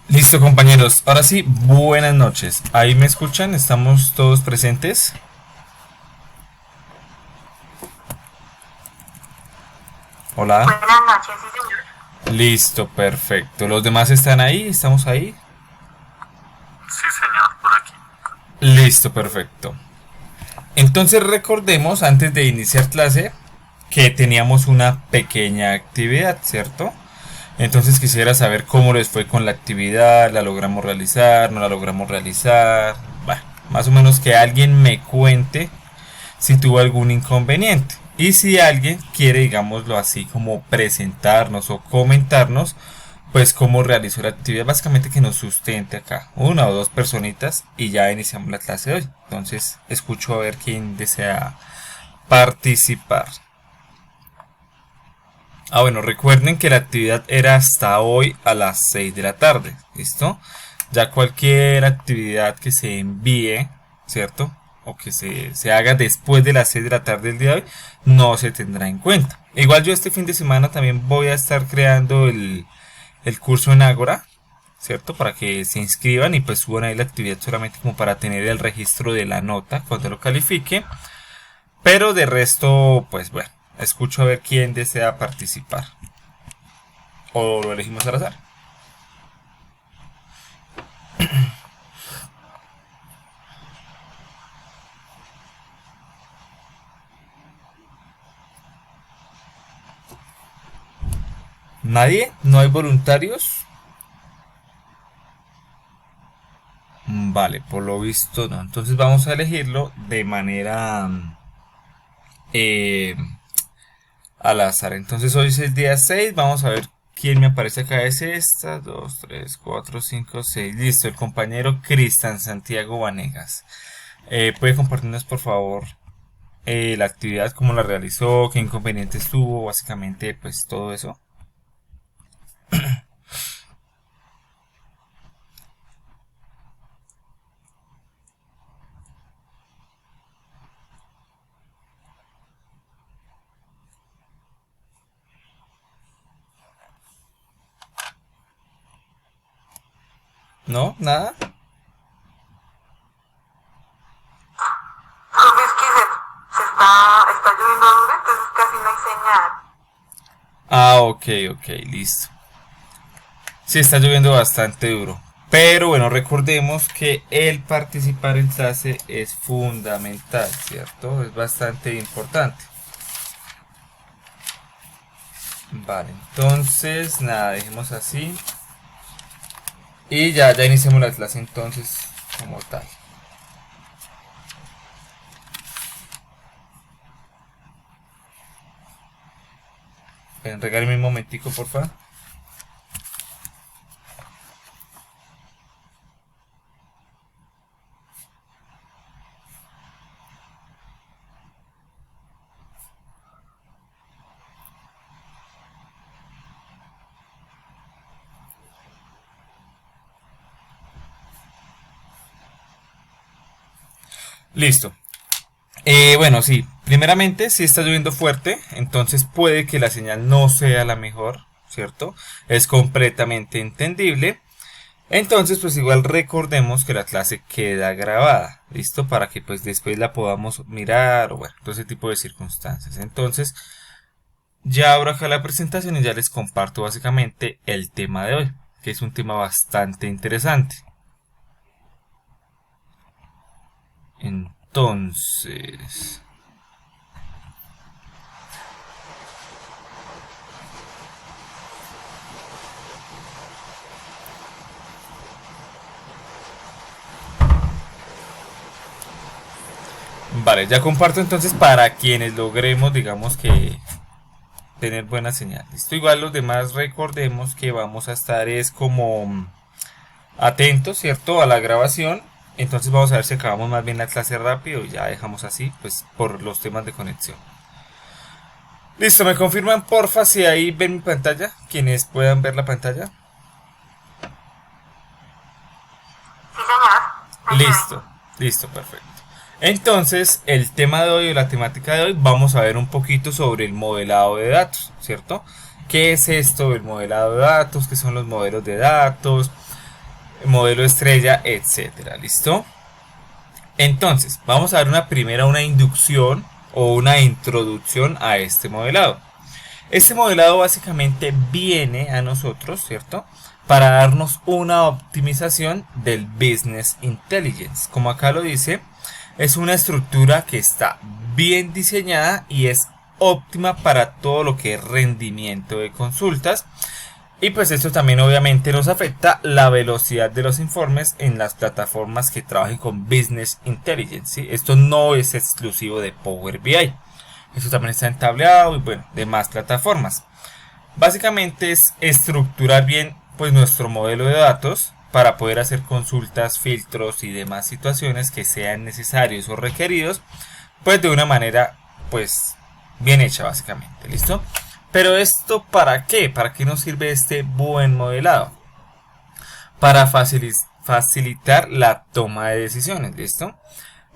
Listo, compañeros. Ahora sí, buenas noches. ¿Ahí me escuchan? ¿Estamos todos presentes? Hola. Buenas noches, sí señor. Listo, perfecto. ¿Los demás están ahí? ¿Estamos ahí? Sí señor, por aquí. Listo, perfecto. Entonces recordemos, antes de iniciar clase, que teníamos una pequeña actividad, ¿cierto? Entonces quisiera saber cómo les fue con la actividad, la logramos realizar, no la logramos realizar. Bueno, más o menos que alguien me cuente si tuvo algún inconveniente. Y si alguien quiere, digámoslo así, como presentarnos o comentarnos, pues cómo realizó la actividad, básicamente que nos sustente acá, una o dos personitas y ya iniciamos la clase de hoy. Entonces, escucho a ver quién desea participar. Bueno, recuerden que la actividad era hasta hoy a las 6 de la tarde, ¿listo? Ya cualquier actividad que se envíe, ¿cierto? O que se haga después de las 6 de la tarde del día de hoy, no se tendrá en cuenta. Igual yo este fin de semana también voy a estar creando el curso en Ágora, ¿cierto? Para que se inscriban y pues suban ahí la actividad solamente como para tener el registro de la nota cuando lo califique. Pero de resto, pues bueno, escucho a ver quién desea participar. O lo elegimos al azar. ¿Nadie? ¿No hay voluntarios? Vale, por lo visto no. Entonces vamos a elegirlo de manera eh, al azar. Entonces hoy es el día 6. Vamos a ver quién me aparece acá. Es esta. 2, 3, 4, 5, 6. Listo, el compañero Cristian Santiago Vanegas. ¿Puede compartirnos por favor la actividad, cómo la realizó, qué inconvenientes tuvo, básicamente pues todo eso? ¿No? ¿Nada? Profe, es que está lloviendo duro, entonces casi no hay señal. Ok, ok, listo. Sí, está lloviendo bastante duro. Pero bueno, recordemos que el participar en clase es fundamental, ¿cierto? Es bastante importante. Vale, entonces, nada, dejemos así. Y ya iniciamos la clase entonces como tal. Regálame un momentico, por favor. Listo. Bueno, sí, primeramente si está lloviendo fuerte, entonces puede que la señal no sea la mejor, ¿cierto? Es completamente entendible. Entonces, pues igual recordemos que la clase queda grabada, ¿listo? Para que pues después la podamos mirar o bueno, todo ese tipo de circunstancias. Entonces, ya abro acá la presentación y ya les comparto básicamente el tema de hoy, que es un tema bastante interesante. Entonces... Vale, ya comparto entonces para quienes logremos, digamos que tener buena señal. Listo, igual los demás recordemos que vamos a estar es como atentos, ¿cierto? A la grabación. Entonces vamos a ver si acabamos más bien la clase rápido y ya dejamos así, pues por los temas de conexión. Listo, me confirman porfa si ahí ven mi pantalla, quienes puedan ver la pantalla. Sí señor, ahí se ve. Listo, listo, perfecto. Entonces, el tema de hoy o la temática de hoy, vamos a ver un poquito sobre el modelado de datos, ¿cierto? ¿Qué es esto del modelado de datos? ¿Qué son los modelos de datos? modelo estrella, etcétera. ¿Listo? Entonces, vamos a dar una inducción o una introducción a este modelado. Este modelado básicamente viene a nosotros, ¿cierto?, para darnos una optimización del Business Intelligence. Como acá lo dice, es una estructura que está bien diseñada y es óptima para todo lo que es rendimiento de consultas. Y pues esto también obviamente nos afecta la velocidad de los informes en las plataformas que trabajen con Business Intelligence, ¿sí? Esto no es exclusivo de Power BI. Esto también está en Tableau y bueno, demás plataformas. Básicamente es estructurar bien pues nuestro modelo de datos para poder hacer consultas, filtros y demás situaciones que sean necesarios o requeridos, pues de una manera pues bien hecha básicamente. ¿Listo? Pero esto ¿para qué? ¿Para qué nos sirve este buen modelado? Para facilitar la toma de decisiones. ¿Listo?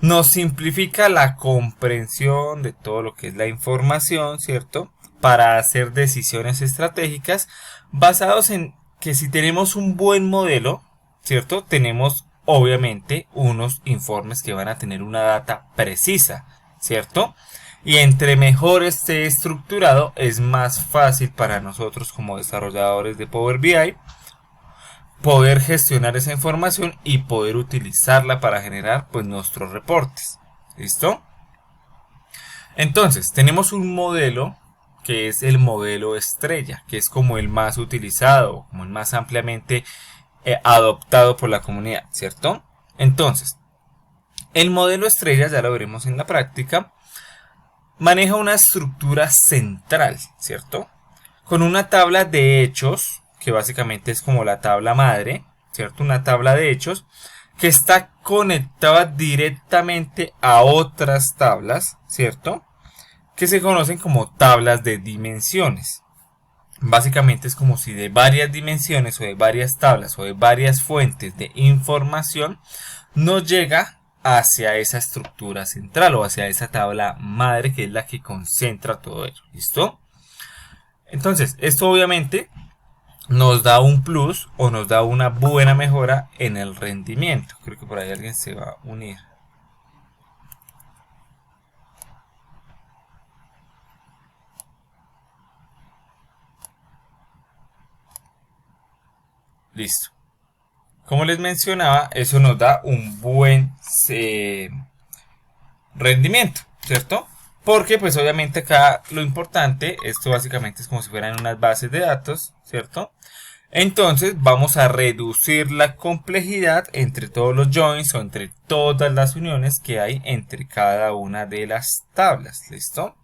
Nos simplifica la comprensión de todo lo que es la información, ¿cierto?, para hacer decisiones estratégicas basados en que si tenemos un buen modelo, ¿cierto?, tenemos obviamente unos informes que van a tener una data precisa, ¿cierto? Y entre mejor esté estructurado, es más fácil para nosotros como desarrolladores de Power BI poder gestionar esa información y poder utilizarla para generar pues nuestros reportes. ¿Listo? Entonces, tenemos un modelo que es el modelo estrella, que es como el más utilizado, como el más ampliamente adoptado por la comunidad, ¿cierto? Entonces, el modelo estrella, ya lo veremos en la práctica, maneja una estructura central, ¿cierto?, con una tabla de hechos, que básicamente es como la tabla madre, ¿cierto? Una tabla de hechos que está conectada directamente a otras tablas, ¿cierto?, que se conocen como tablas de dimensiones. Básicamente es como si de varias dimensiones o de varias tablas o de varias fuentes de información nos llega hacia esa estructura central o hacia esa tabla madre que es la que concentra todo ello. ¿Listo? Entonces, esto obviamente nos da un plus o nos da una buena mejora en el rendimiento. Creo que por ahí alguien se va a unir. Listo. Como les mencionaba, eso nos da un buen rendimiento, ¿cierto? Porque pues obviamente acá lo importante, esto básicamente es como si fueran unas bases de datos, ¿cierto? Entonces vamos a reducir la complejidad entre todos los joins o entre todas las uniones que hay entre cada una de las tablas, ¿listo?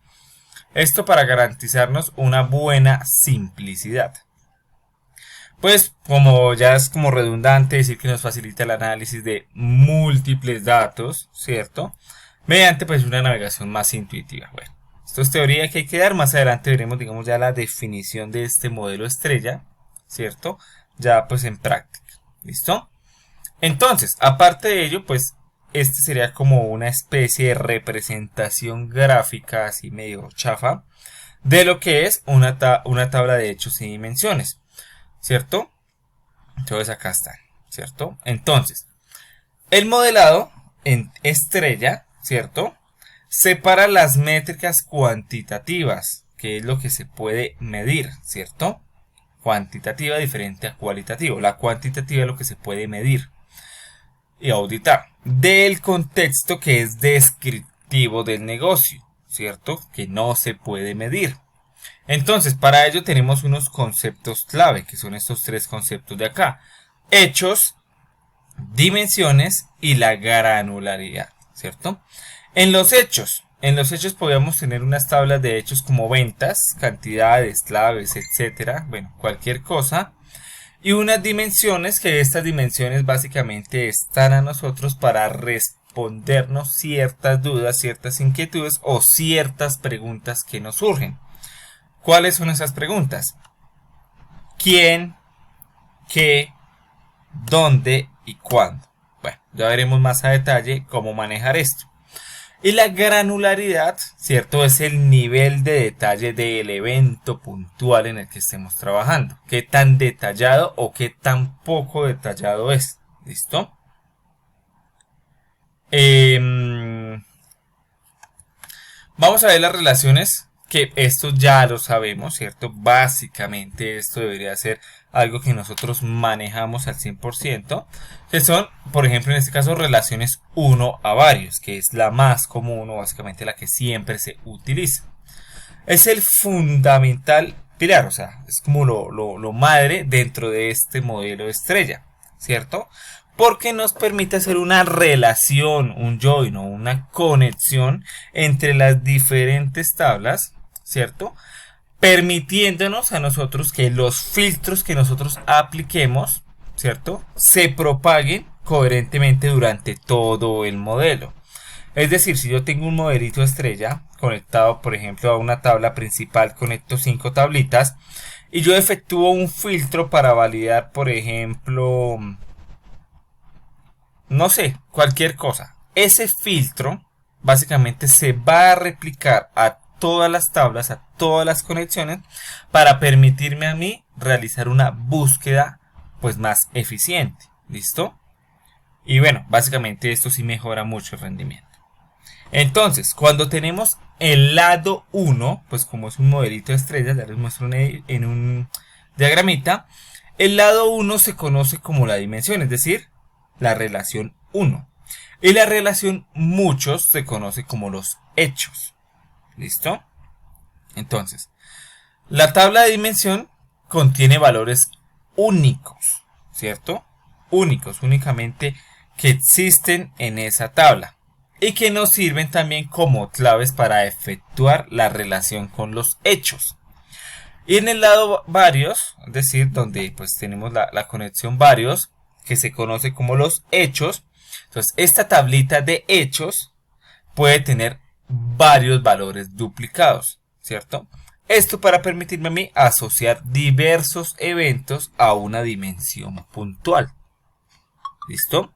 Esto para garantizarnos una buena simplicidad. Pues como ya es como redundante decir que nos facilita el análisis de múltiples datos, ¿cierto?, mediante pues una navegación más intuitiva. Bueno, esto es teoría que hay que dar. Más adelante veremos, digamos, ya la definición de este modelo estrella, ¿cierto?, ya pues en práctica. ¿Listo? Entonces, aparte de ello, pues este sería como una especie de representación gráfica así medio chafa de lo que es una tabla de hechos y dimensiones, ¿cierto? Entonces acá están, ¿cierto? Entonces, el modelado en estrella, ¿cierto?, separa las métricas cuantitativas, que es lo que se puede medir, ¿cierto? Cuantitativa diferente a cualitativo. La cuantitativa es lo que se puede medir y auditar, del contexto que es descriptivo del negocio, ¿cierto?, que no se puede medir. Entonces, para ello tenemos unos conceptos clave, que son estos tres conceptos de acá: hechos, dimensiones y la granularidad, ¿cierto? En los hechos podríamos tener unas tablas de hechos como ventas, cantidades, claves, etcétera, bueno, cualquier cosa. Y unas dimensiones, que estas dimensiones básicamente están a nosotros para respondernos ciertas dudas, ciertas inquietudes o ciertas preguntas que nos surgen. ¿Cuáles son esas preguntas? ¿Quién? ¿Qué? ¿Dónde? ¿Y cuándo? Bueno, ya veremos más a detalle cómo manejar esto. Y la granularidad, ¿cierto? Es el nivel de detalle del evento puntual en el que estemos trabajando. Qué tan detallado o qué tan poco detallado es. ¿Listo? Vamos a ver las relaciones, que esto ya lo sabemos, ¿cierto? Básicamente esto debería ser algo que nosotros manejamos al 100%, que son, por ejemplo, en este caso, relaciones uno a varios, que es la más común o básicamente la que siempre se utiliza. Es el fundamental pilar, o sea, es como lo madre dentro de este modelo de estrella, ¿cierto? Porque nos permite hacer una relación, un join o una conexión entre las diferentes tablas, ¿cierto? Permitiéndonos a nosotros que los filtros que nosotros apliquemos, ¿cierto? Se propaguen coherentemente durante todo el modelo. Es decir, si yo tengo un modelito estrella conectado, por ejemplo, a una tabla principal, conecto 5 tablitas y yo efectúo un filtro para validar, por ejemplo, no sé, cualquier cosa. Ese filtro básicamente se va a replicar a todas las tablas, a todas las conexiones, para permitirme a mí realizar una búsqueda pues más eficiente. ¿Listo? Y bueno, básicamente esto sí mejora mucho el rendimiento. Entonces, cuando tenemos el lado 1, pues como es un modelito de estrellas, ya les muestro en un diagramita, el lado 1 se conoce como la dimensión, es decir, la relación 1. Y la relación muchos se conoce como los hechos. ¿Listo? Entonces, la tabla de dimensión contiene valores únicos, ¿cierto? Únicos, únicamente que existen en esa tabla y que nos sirven también como claves para efectuar la relación con los hechos. Y en el lado varios, es decir, donde pues tenemos la conexión varios, que se conoce como los hechos. Entonces, esta tablita de hechos puede tener varios valores duplicados, ¿cierto? Esto para permitirme a mí asociar diversos eventos a una dimensión puntual. ¿Listo?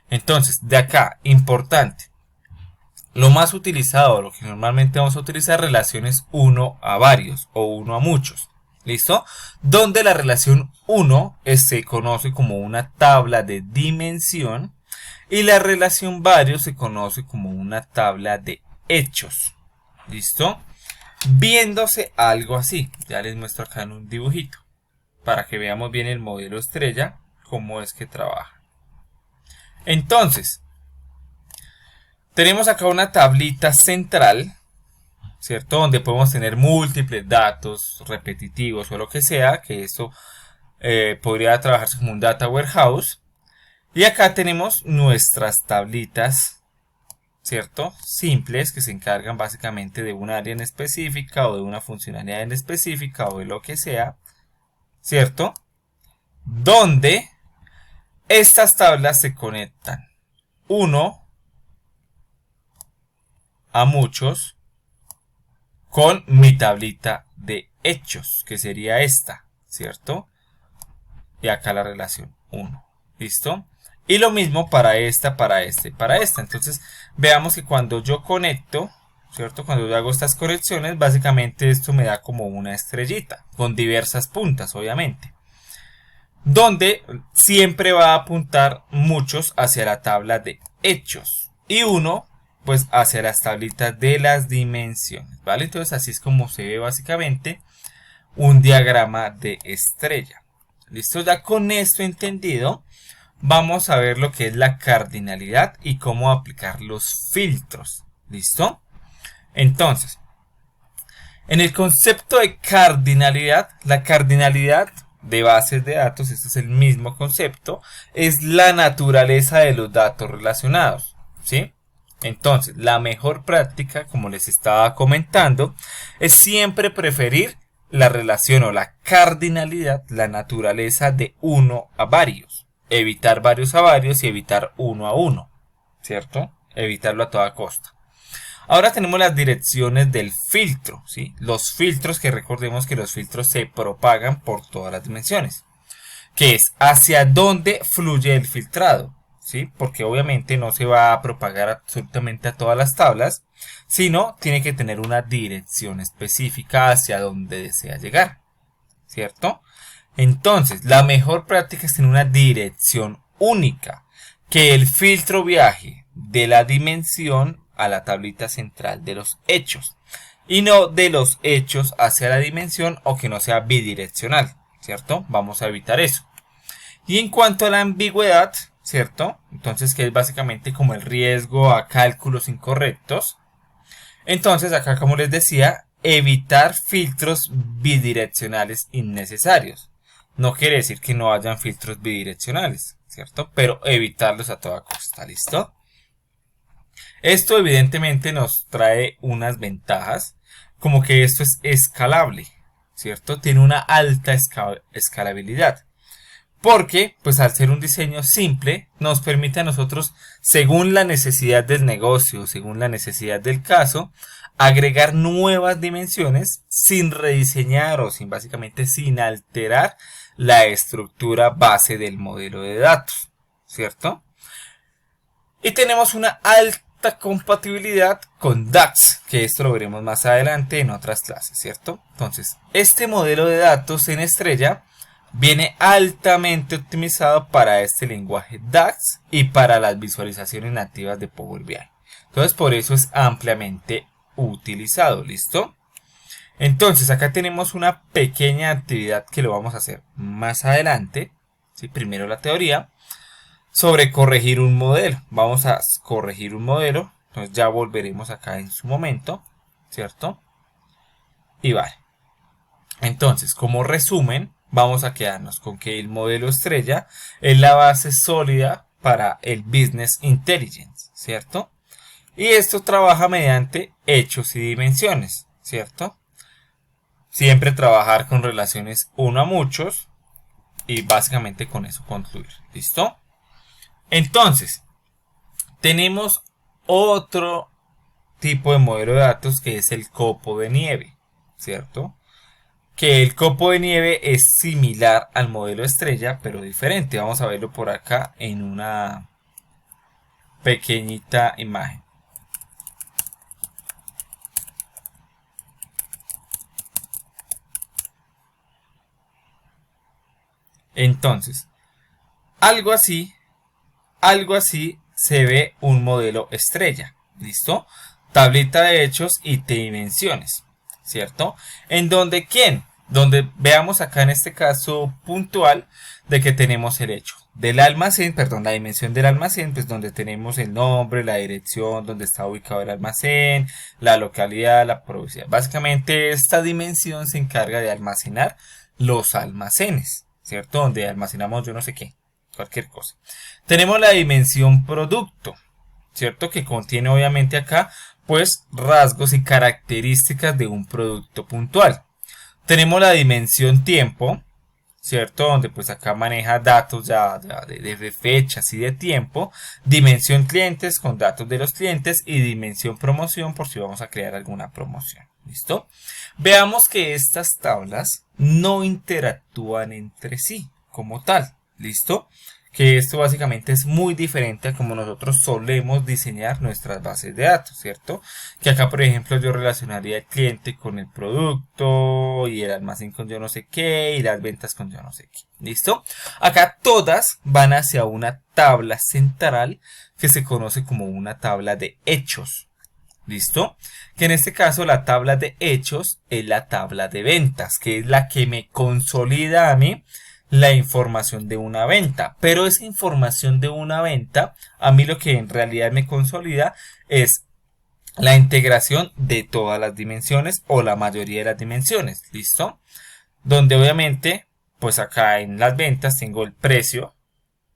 Entonces, de acá, importante. Lo más utilizado, lo que normalmente vamos a utilizar, relaciones 1 a varios o 1 a muchos. ¿Listo? Donde la relación 1 se conoce como una tabla de dimensión y la relación varios se conoce como una tabla de hechos. ¿Listo? Viéndose algo así. Ya les muestro acá en un dibujito para que veamos bien el modelo estrella, cómo es que trabaja. Entonces, tenemos acá una tablita central, ¿cierto? Donde podemos tener múltiples datos repetitivos o lo que sea, que esto podría trabajarse como un data warehouse. Y acá tenemos nuestras tablitas, ¿cierto? Simples, que se encargan básicamente de un área en específica o de una funcionalidad en específica o de lo que sea, ¿cierto? Donde estas tablas se conectan uno a muchos con mi tablita de hechos, que sería esta, ¿cierto? Y acá la relación 1, ¿listo? Y lo mismo para esta, para esta y para esta. Entonces, veamos que cuando yo conecto, ¿cierto? Cuando yo hago estas conexiones, básicamente esto me da como una estrellita, con diversas puntas, obviamente. Donde siempre va a apuntar muchos hacia la tabla de hechos. Y uno pues hacia las tablitas de las dimensiones, ¿vale? Entonces así es como se ve básicamente un diagrama de estrella. ¿Listo? Ya con esto entendido, vamos a ver lo que es la cardinalidad y cómo aplicar los filtros. ¿Listo? Entonces, en el concepto de cardinalidad, la cardinalidad de bases de datos, este es el mismo concepto, es la naturaleza de los datos relacionados, ¿sí? Entonces, la mejor práctica, como les estaba comentando, es siempre preferir la relación o la cardinalidad, la naturaleza de uno a varios. Evitar varios a varios y evitar uno a uno, ¿cierto? Evitarlo a toda costa. Ahora tenemos las direcciones del filtro, ¿sí? Los filtros, que recordemos que los filtros se propagan por todas las dimensiones. Que es hacia dónde fluye el filtrado. ¿sí? Porque obviamente no se va a propagar absolutamente a todas las tablas, sino tiene que tener una dirección específica hacia donde desea llegar, ¿cierto? Entonces, la mejor práctica es tener una dirección única, que el filtro viaje de la dimensión a la tablita central de los hechos, y no de los hechos hacia la dimensión, o que no sea bidireccional, ¿cierto? Vamos a evitar eso. Y en cuanto a la ambigüedad, ¿cierto? Entonces, que es básicamente como el riesgo a cálculos incorrectos. Entonces, acá, como les decía, evitar filtros bidireccionales innecesarios. No quiere decir que no hayan filtros bidireccionales, ¿cierto? Pero evitarlos a toda costa, ¿listo? Esto evidentemente nos trae unas ventajas, como que esto es escalable, ¿cierto? Tiene una alta escalabilidad. Porque, pues al ser un diseño simple, nos permite a nosotros, según la necesidad del negocio, según la necesidad del caso, agregar nuevas dimensiones sin rediseñar o básicamente sin alterar la estructura base del modelo de datos, ¿cierto? Y tenemos una alta compatibilidad con DAX, que esto lo veremos más adelante en otras clases, ¿cierto? Entonces, este modelo de datos en estrella viene altamente optimizado para este lenguaje DAX y para las visualizaciones nativas de Power BI. Entonces, por eso es ampliamente utilizado, ¿listo? Entonces, acá tenemos una pequeña actividad que lo vamos a hacer más adelante, ¿sí? Primero la teoría, sobre corregir un modelo. Vamos a corregir un modelo, entonces ya volveremos acá en su momento, ¿cierto? Y vale. Entonces, como resumen, vamos a quedarnos con que el modelo estrella es la base sólida para el Business Intelligence, ¿cierto? Y esto trabaja mediante hechos y dimensiones, ¿cierto? Siempre trabajar con relaciones uno a muchos y básicamente con eso concluir, ¿listo? Entonces, tenemos otro tipo de modelo de datos que es el copo de nieve, ¿cierto? Que el copo de nieve es similar al modelo estrella, pero diferente. Vamos a verlo por acá en una pequeñita imagen. Entonces, algo así se ve un modelo estrella, ¿listo? Tablita de hechos y dimensiones, ¿cierto? En donde, donde veamos acá en este caso puntual de que tenemos el hecho del almacén, perdón, la dimensión del almacén, pues donde tenemos el nombre, la dirección, donde está ubicado el almacén, la localidad, la provincia. Básicamente esta dimensión se encarga de almacenar los almacenes, ¿cierto? Donde almacenamos yo no sé qué, cualquier cosa. Tenemos la dimensión producto, ¿cierto? Que contiene obviamente acá pues rasgos y características de un producto puntual. Tenemos la dimensión tiempo, ¿cierto? Donde pues acá maneja datos ya de fechas y de tiempo. Dimensión clientes con datos de los clientes y dimensión promoción por si vamos a crear alguna promoción. ¿Listo? Veamos que estas tablas no interactúan entre sí como tal. ¿Listo? Que esto básicamente es muy diferente a como nosotros solemos diseñar nuestras bases de datos, ¿cierto? Que acá, por ejemplo, yo relacionaría el cliente con el producto y el almacén con yo no sé qué y las ventas con yo no sé qué, ¿listo? Acá todas van hacia una tabla central que se conoce como una tabla de hechos, ¿listo? Que en este caso la tabla de hechos es la tabla de ventas, que es la que me consolida a mí la información de una venta, pero esa información de una venta, a mí lo que en realidad me consolida es la integración de todas las dimensiones o la mayoría de las dimensiones, ¿listo? Donde obviamente, pues acá en las ventas tengo el precio,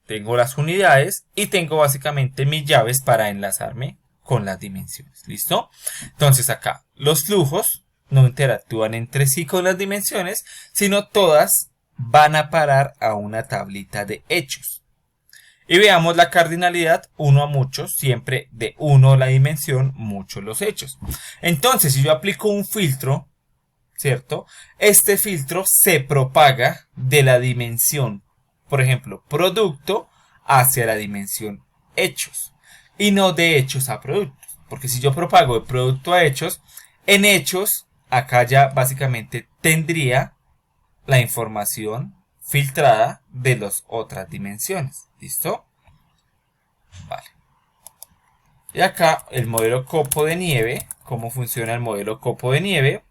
tengo las unidades y tengo básicamente mis llaves para enlazarme con las dimensiones, ¿listo? Entonces acá los flujos no interactúan entre sí con las dimensiones, sino todas van a parar a una tablita de hechos. Y veamos la cardinalidad, uno a muchos, siempre de uno la dimensión, muchos los hechos. Entonces, si yo aplico un filtro, ¿cierto? Este filtro se propaga de la dimensión, por ejemplo, producto, hacia la dimensión hechos y no de hechos a productos. Porque si yo propago de producto a hechos, en hechos, acá ya básicamente tendría la información filtrada de las otras dimensiones. ¿Listo? Vale. Y acá el modelo copo de nieve. ¿Cómo funciona el modelo copo de nieve?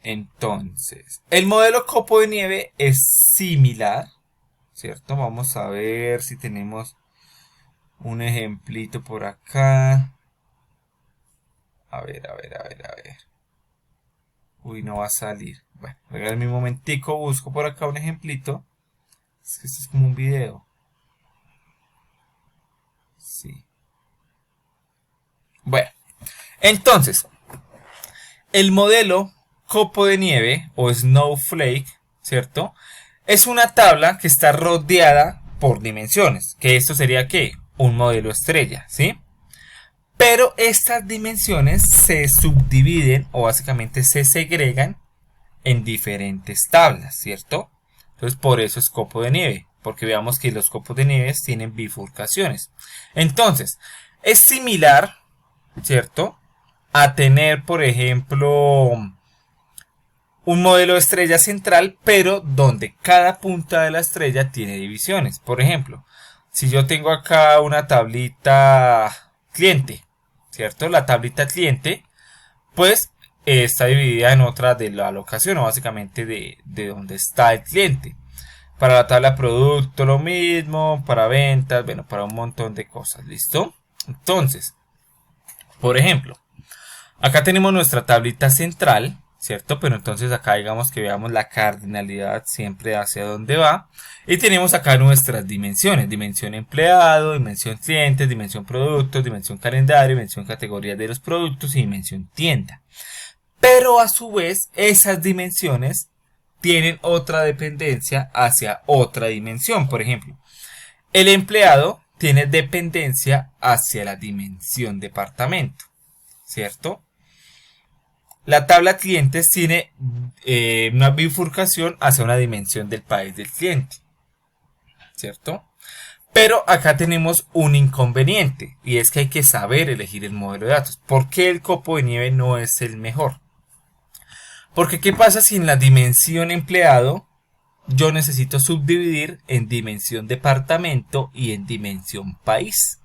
Entonces, el modelo copo de nieve es similar, ¿cierto? Vamos a ver si tenemos un ejemplito por acá. A ver. Uy, no va a salir. Bueno, regálame un momentico, busco por acá un ejemplito. Es que esto es como un video. Sí. Bueno, entonces, el modelo copo de nieve o snowflake, ¿cierto? Es una tabla que está rodeada por dimensiones. Que esto sería, ¿qué? Un modelo estrella, ¿sí? Pero estas dimensiones se subdividen o básicamente se segregan en diferentes tablas, ¿cierto? Entonces por eso es copo de nieve, porque veamos que los copos de nieve tienen bifurcaciones. Entonces, es similar, ¿cierto? A tener, por ejemplo, un modelo estrella central, pero donde cada punta de la estrella tiene divisiones. Por ejemplo, si yo tengo acá una tablita cliente, ¿cierto? La tablita cliente, pues está dividida en otra de la locación, o básicamente de donde está el cliente. Para la tabla producto lo mismo, para ventas, bueno, para un montón de cosas, ¿listo? Entonces, por ejemplo, acá tenemos nuestra tablita central, ¿cierto? Pero entonces acá digamos que veamos la cardinalidad siempre hacia dónde va. Y tenemos acá nuestras dimensiones. Dimensión empleado, dimensión clientes, dimensión productos, dimensión calendario, dimensión categorías de los productos y dimensión tienda. Pero a su vez esas dimensiones tienen otra dependencia hacia otra dimensión. Por ejemplo, el empleado tiene dependencia hacia la dimensión departamento, ¿cierto? La tabla clientes tiene una bifurcación hacia una dimensión del país del cliente, ¿cierto? Pero acá tenemos un inconveniente y es que hay que saber elegir el modelo de datos. ¿Por qué el copo de nieve no es el mejor? Porque ¿qué pasa si en la dimensión empleado yo necesito subdividir en dimensión departamento y en dimensión país?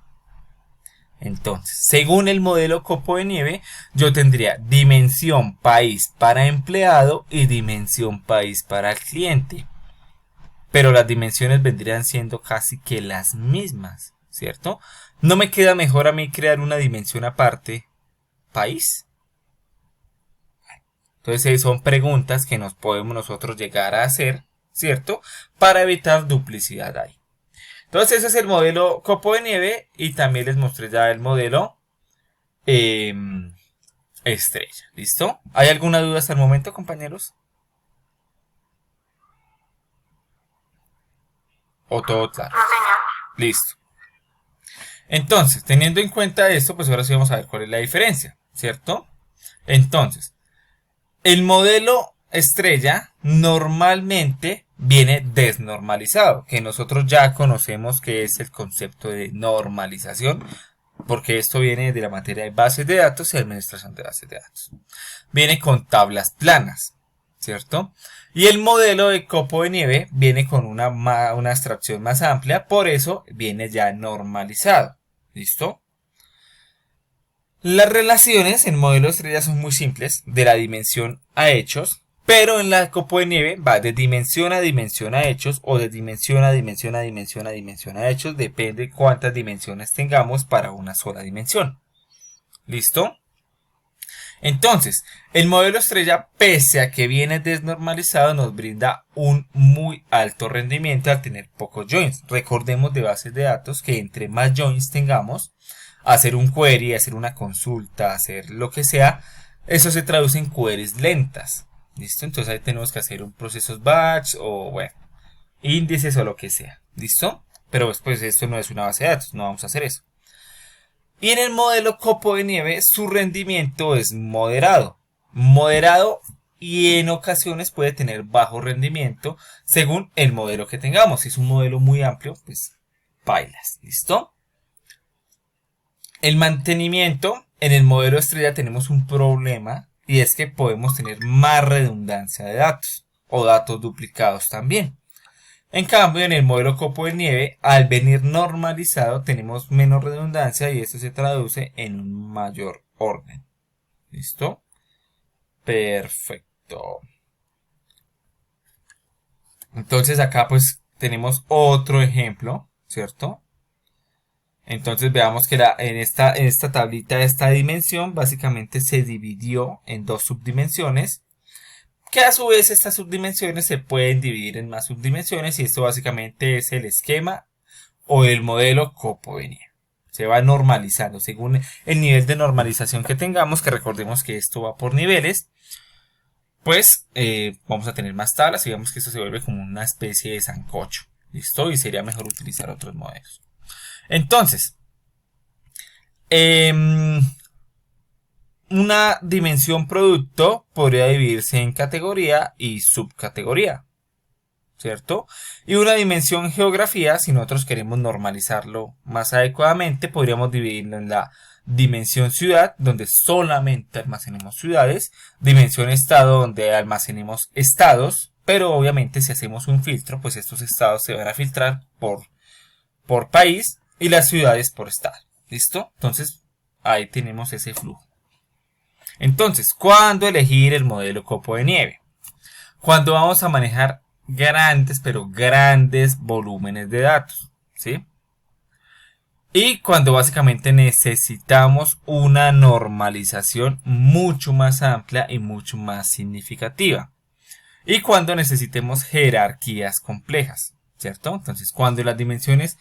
Entonces, según el modelo copo de nieve, yo tendría dimensión país para empleado y dimensión país para cliente. Pero las dimensiones vendrían siendo casi que las mismas, ¿cierto? ¿No me queda mejor a mí crear una dimensión aparte, país? Entonces, son preguntas que nos podemos nosotros llegar a hacer, ¿cierto? Para evitar duplicidad ahí. Entonces ese es el modelo copo de nieve y también les mostré ya el modelo estrella. ¿Listo? ¿Hay alguna duda hasta el momento, compañeros? ¿O todo claro? No, señor. Listo. Entonces, teniendo en cuenta esto, pues ahora sí vamos a ver cuál es la diferencia, ¿cierto? Entonces, el modelo estrella normalmente viene desnormalizado, que nosotros ya conocemos que es el concepto de normalización, porque esto viene de la materia de bases de datos y administración de bases de datos. Viene con tablas planas, ¿cierto? Y el modelo de copo de nieve viene con una abstracción más amplia, por eso viene ya normalizado. ¿Listo? Las relaciones en modelo estrella son muy simples, de la dimensión a hechos, pero en la copo de nieve va de dimensión a hechos o de dimensión a dimensión a hechos, depende cuántas dimensiones tengamos para una sola dimensión. ¿Listo? Entonces, el modelo estrella, pese a que viene desnormalizado, nos brinda un muy alto rendimiento al tener pocos joins. Recordemos de bases de datos que entre más joins tengamos, hacer un query, hacer una consulta, hacer lo que sea, eso se traduce en queries lentas. ¿Listo? Entonces ahí tenemos que hacer un proceso batch o bueno, índices o lo que sea. ¿Listo? Pero después esto no es una base de datos, no vamos a hacer eso. Y en el modelo copo de nieve su rendimiento es moderado. Moderado y en ocasiones puede tener bajo rendimiento según el modelo que tengamos. Si es un modelo muy amplio, pues bailas, ¿listo? El mantenimiento en el modelo estrella tenemos un problema y es que podemos tener más redundancia de datos o datos duplicados también. En cambio, en el modelo copo de nieve, al venir normalizado, tenemos menos redundancia y esto se traduce en un mayor orden. ¿Listo? Perfecto. Entonces acá pues tenemos otro ejemplo, ¿cierto? Entonces veamos que en esta tablita, esta dimensión básicamente se dividió en dos subdimensiones, que a su vez estas subdimensiones se pueden dividir en más subdimensiones y esto básicamente es el esquema o el modelo copo de nieve. Se va normalizando según el nivel de normalización que tengamos, que recordemos que esto va por niveles, pues vamos a tener más tablas y vemos que esto se vuelve como una especie de sancocho. ¿Listo? Y sería mejor utilizar otros modelos. Entonces, una dimensión producto podría dividirse en categoría y subcategoría, ¿cierto? Y una dimensión geografía, si nosotros queremos normalizarlo más adecuadamente, podríamos dividirlo en la dimensión ciudad, donde solamente almacenemos ciudades, dimensión estado, donde almacenemos estados, pero obviamente si hacemos un filtro, pues estos estados se van a filtrar por país y las ciudades por estado. ¿Listo? Entonces, ahí tenemos ese flujo. Entonces, ¿cuándo elegir el modelo copo de nieve? Cuando vamos a manejar grandes, pero grandes volúmenes de datos, ¿sí? Y cuando básicamente necesitamos una normalización mucho más amplia y mucho más significativa. Y cuando necesitemos jerarquías complejas, ¿cierto? Entonces, cuando las dimensiones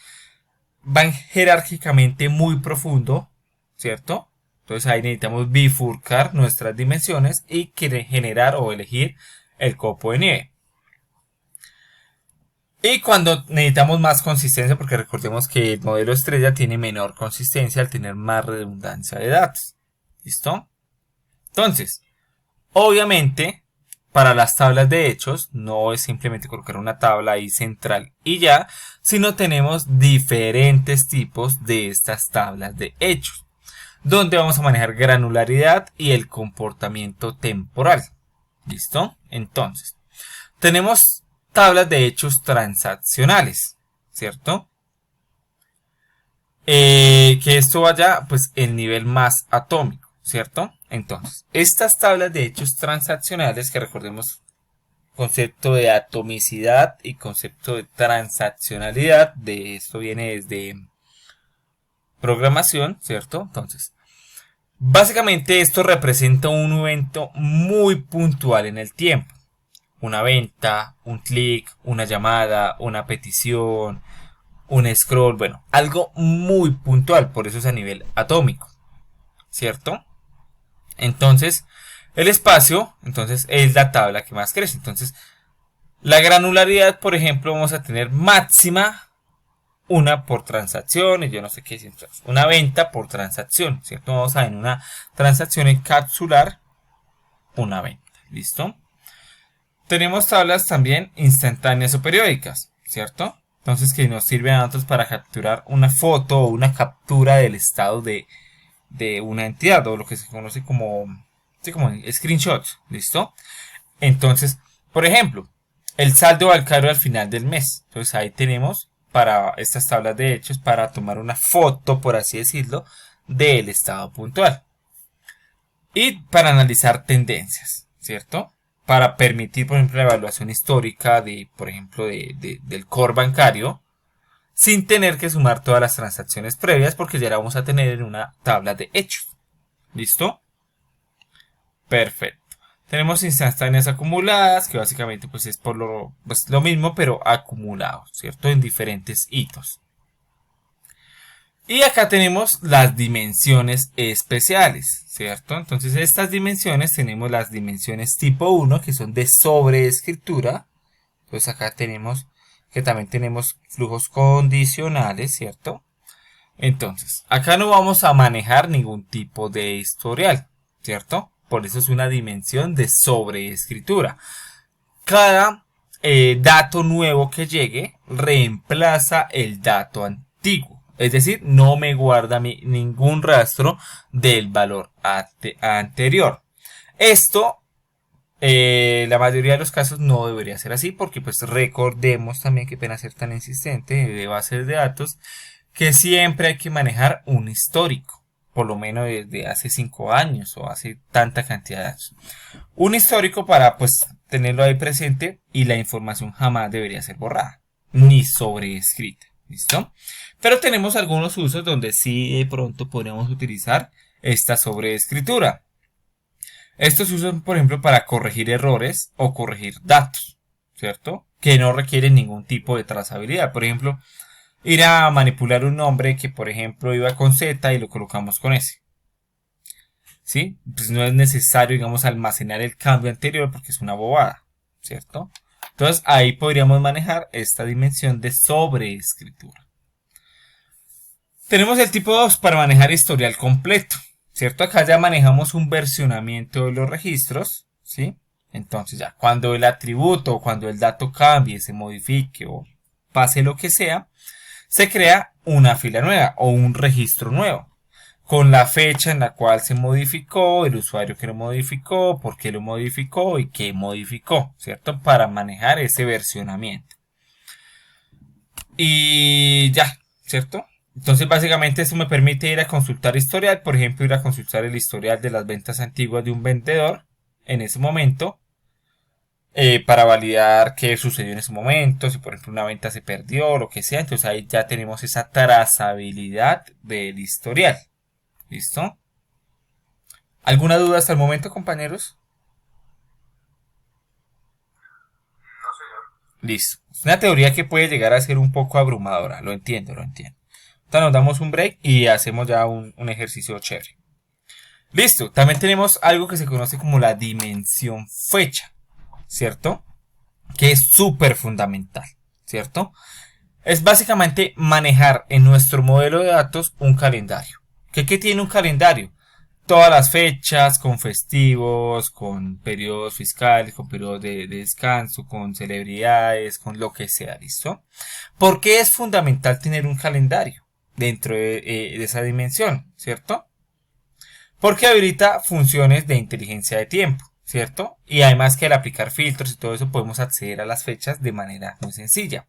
van jerárquicamente muy profundo, ¿cierto? Entonces ahí necesitamos bifurcar nuestras dimensiones y generar o elegir el copo de nieve. Y cuando necesitamos más consistencia, porque recordemos que el modelo estrella tiene menor consistencia al tener más redundancia de datos. ¿Listo? Entonces, obviamente, para las tablas de hechos, no es simplemente colocar una tabla ahí central y ya, sino tenemos diferentes tipos de estas tablas de hechos, donde vamos a manejar granularidad y el comportamiento temporal. ¿Listo? Entonces, tenemos tablas de hechos transaccionales, ¿cierto? Que esto vaya pues el nivel más atómico, ¿cierto? Entonces, estas tablas de hechos transaccionales, que recordemos concepto de atomicidad y concepto de transaccionalidad, de esto viene desde programación, ¿cierto? Entonces, básicamente esto representa un evento muy puntual en el tiempo. Una venta, un clic, una llamada, una petición, un scroll, bueno, algo muy puntual, por eso es a nivel atómico, ¿cierto? Entonces, el espacio, entonces, es la tabla que más crece. Entonces, la granularidad, por ejemplo, vamos a tener máxima una por transacción, y yo no sé qué es, una venta por transacción, ¿cierto? Vamos a ver una transacción encapsular una venta, ¿listo? Tenemos tablas también instantáneas o periódicas, ¿cierto? Entonces, que nos sirven a nosotros para capturar una foto o una captura del estado de una entidad, o lo que se conoce como screenshots, ¿listo? Entonces, por ejemplo, el saldo bancario al final del mes. Entonces ahí tenemos para estas tablas de hechos para tomar una foto, por así decirlo, del estado puntual. Y para analizar tendencias, ¿cierto? Para permitir, por ejemplo, la evaluación histórica de, por ejemplo, del core bancario, sin tener que sumar todas las transacciones previas, porque ya la vamos a tener en una tabla de hechos. ¿Listo? Perfecto. Tenemos instantáneas acumuladas, que básicamente pues es por lo mismo, pero acumulado, ¿cierto? En diferentes hitos. Y acá tenemos las dimensiones especiales, ¿cierto? Entonces estas dimensiones tenemos las dimensiones tipo 1, que son de sobreescritura. Entonces acá tenemos que también tenemos flujos condicionales, ¿cierto? Entonces, acá no vamos a manejar ningún tipo de historial, ¿cierto? Por eso es una dimensión de sobreescritura. Cada dato nuevo que llegue reemplaza el dato antiguo. Es decir, no me guarda ningún rastro del valor anterior. Esto, la mayoría de los casos no debería ser así, porque pues recordemos también, que pena ser tan insistente de bases de datos, que siempre hay que manejar un histórico, por lo menos desde hace 5 años o hace tanta cantidad de años. Un histórico para pues tenerlo ahí presente, y la información jamás debería ser borrada ni sobreescrita. ¿Listo? Pero tenemos algunos usos donde sí de pronto podríamos utilizar esta sobreescritura. Estos se usan, por ejemplo, para corregir errores o corregir datos, ¿cierto? Que no requieren ningún tipo de trazabilidad. Por ejemplo, ir a manipular un nombre que, por ejemplo, iba con Z y lo colocamos con S. ¿Sí? Pues no es necesario, digamos, almacenar el cambio anterior, porque es una bobada, ¿cierto? Entonces, ahí podríamos manejar esta dimensión de sobreescritura. Tenemos el tipo 2 para manejar historial completo, ¿cierto? Acá ya manejamos un versionamiento de los registros, ¿sí? Entonces ya cuando el atributo o cuando el dato cambie, se modifique o pase lo que sea, se crea una fila nueva o un registro nuevo, con la fecha en la cual se modificó, el usuario que lo modificó, por qué lo modificó y qué modificó, ¿cierto? Para manejar ese versionamiento. Y ya, ¿cierto? Entonces básicamente eso me permite ir a consultar historial, por ejemplo, ir a consultar el historial de las ventas antiguas de un vendedor en ese momento, para validar qué sucedió en ese momento, si por ejemplo una venta se perdió o lo que sea. Entonces ahí ya tenemos esa trazabilidad del historial. ¿Listo? ¿Alguna duda hasta el momento, compañeros? No, señor. Listo. Es una teoría que puede llegar a ser un poco abrumadora, lo entiendo, lo entiendo. Entonces nos damos un break y hacemos ya un ejercicio chévere. Listo, también tenemos algo que se conoce como la dimensión fecha, ¿cierto? Que es súper fundamental, ¿cierto? Es básicamente manejar en nuestro modelo de datos un calendario. ¿Qué tiene un calendario? Todas las fechas, con festivos, con periodos fiscales, con periodos de descanso, con celebridades, con lo que sea, ¿listo? ¿Por qué es fundamental tener un calendario dentro de esa dimensión, ¿cierto? Porque habilita funciones de inteligencia de tiempo, ¿cierto? Y además que al aplicar filtros y todo eso podemos acceder a las fechas de manera muy sencilla.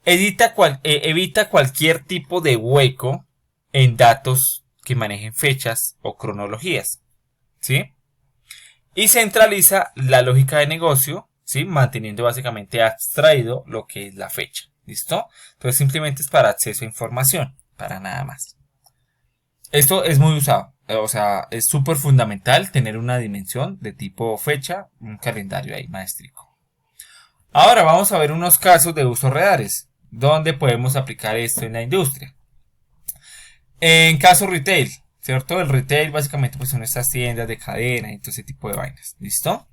Evita cualquier tipo de hueco en datos que manejen fechas o cronologías, ¿sí? Y centraliza la lógica de negocio, ¿sí? Manteniendo básicamente abstraído lo que es la fecha, ¿listo? Entonces simplemente es para acceso a información, para nada más. Esto es muy usado, o sea, es súper fundamental tener una dimensión de tipo fecha, un calendario ahí maestrico. Ahora vamos a ver unos casos de usos reales, donde podemos aplicar esto en la industria. En caso retail, ¿cierto? El retail básicamente pues son estas tiendas de cadena y todo ese tipo de vainas, ¿listo?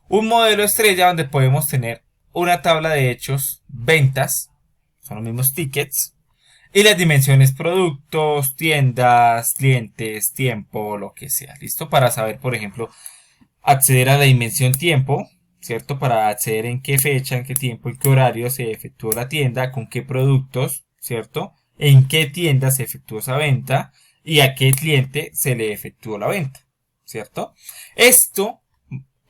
Un modelo estrella donde podemos tener una tabla de hechos, ventas, son los mismos tickets, y las dimensiones productos, tiendas, clientes, tiempo, lo que sea, ¿listo? Para saber, por ejemplo, acceder a la dimensión tiempo, ¿cierto? Para acceder en qué fecha, en qué tiempo, en qué horario se efectuó la tienda, con qué productos, ¿cierto? En qué tienda se efectuó esa venta y a qué cliente se le efectuó la venta, ¿cierto? Esto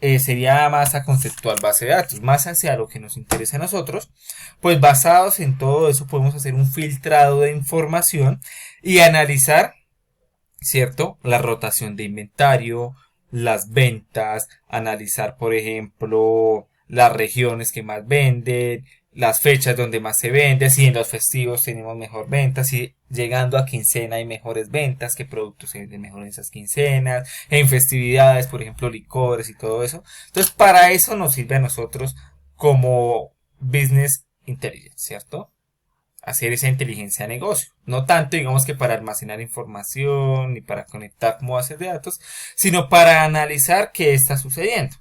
sería más a conceptual base de datos, más hacia lo que nos interesa a nosotros. Pues basados en todo eso podemos hacer un filtrado de información y analizar, ¿cierto? La rotación de inventario, las ventas, analizar, por ejemplo, las regiones que más venden, las fechas donde más se vende, si en los festivos tenemos mejor ventas, si llegando a quincena hay mejores ventas, qué productos se venden mejor en esas quincenas, en festividades, por ejemplo, licores y todo eso. Entonces, para eso nos sirve a nosotros como business intelligence, ¿cierto? Hacer esa inteligencia de negocio. No tanto, digamos, que para almacenar información ni para conectar como bases de datos, sino para analizar qué está sucediendo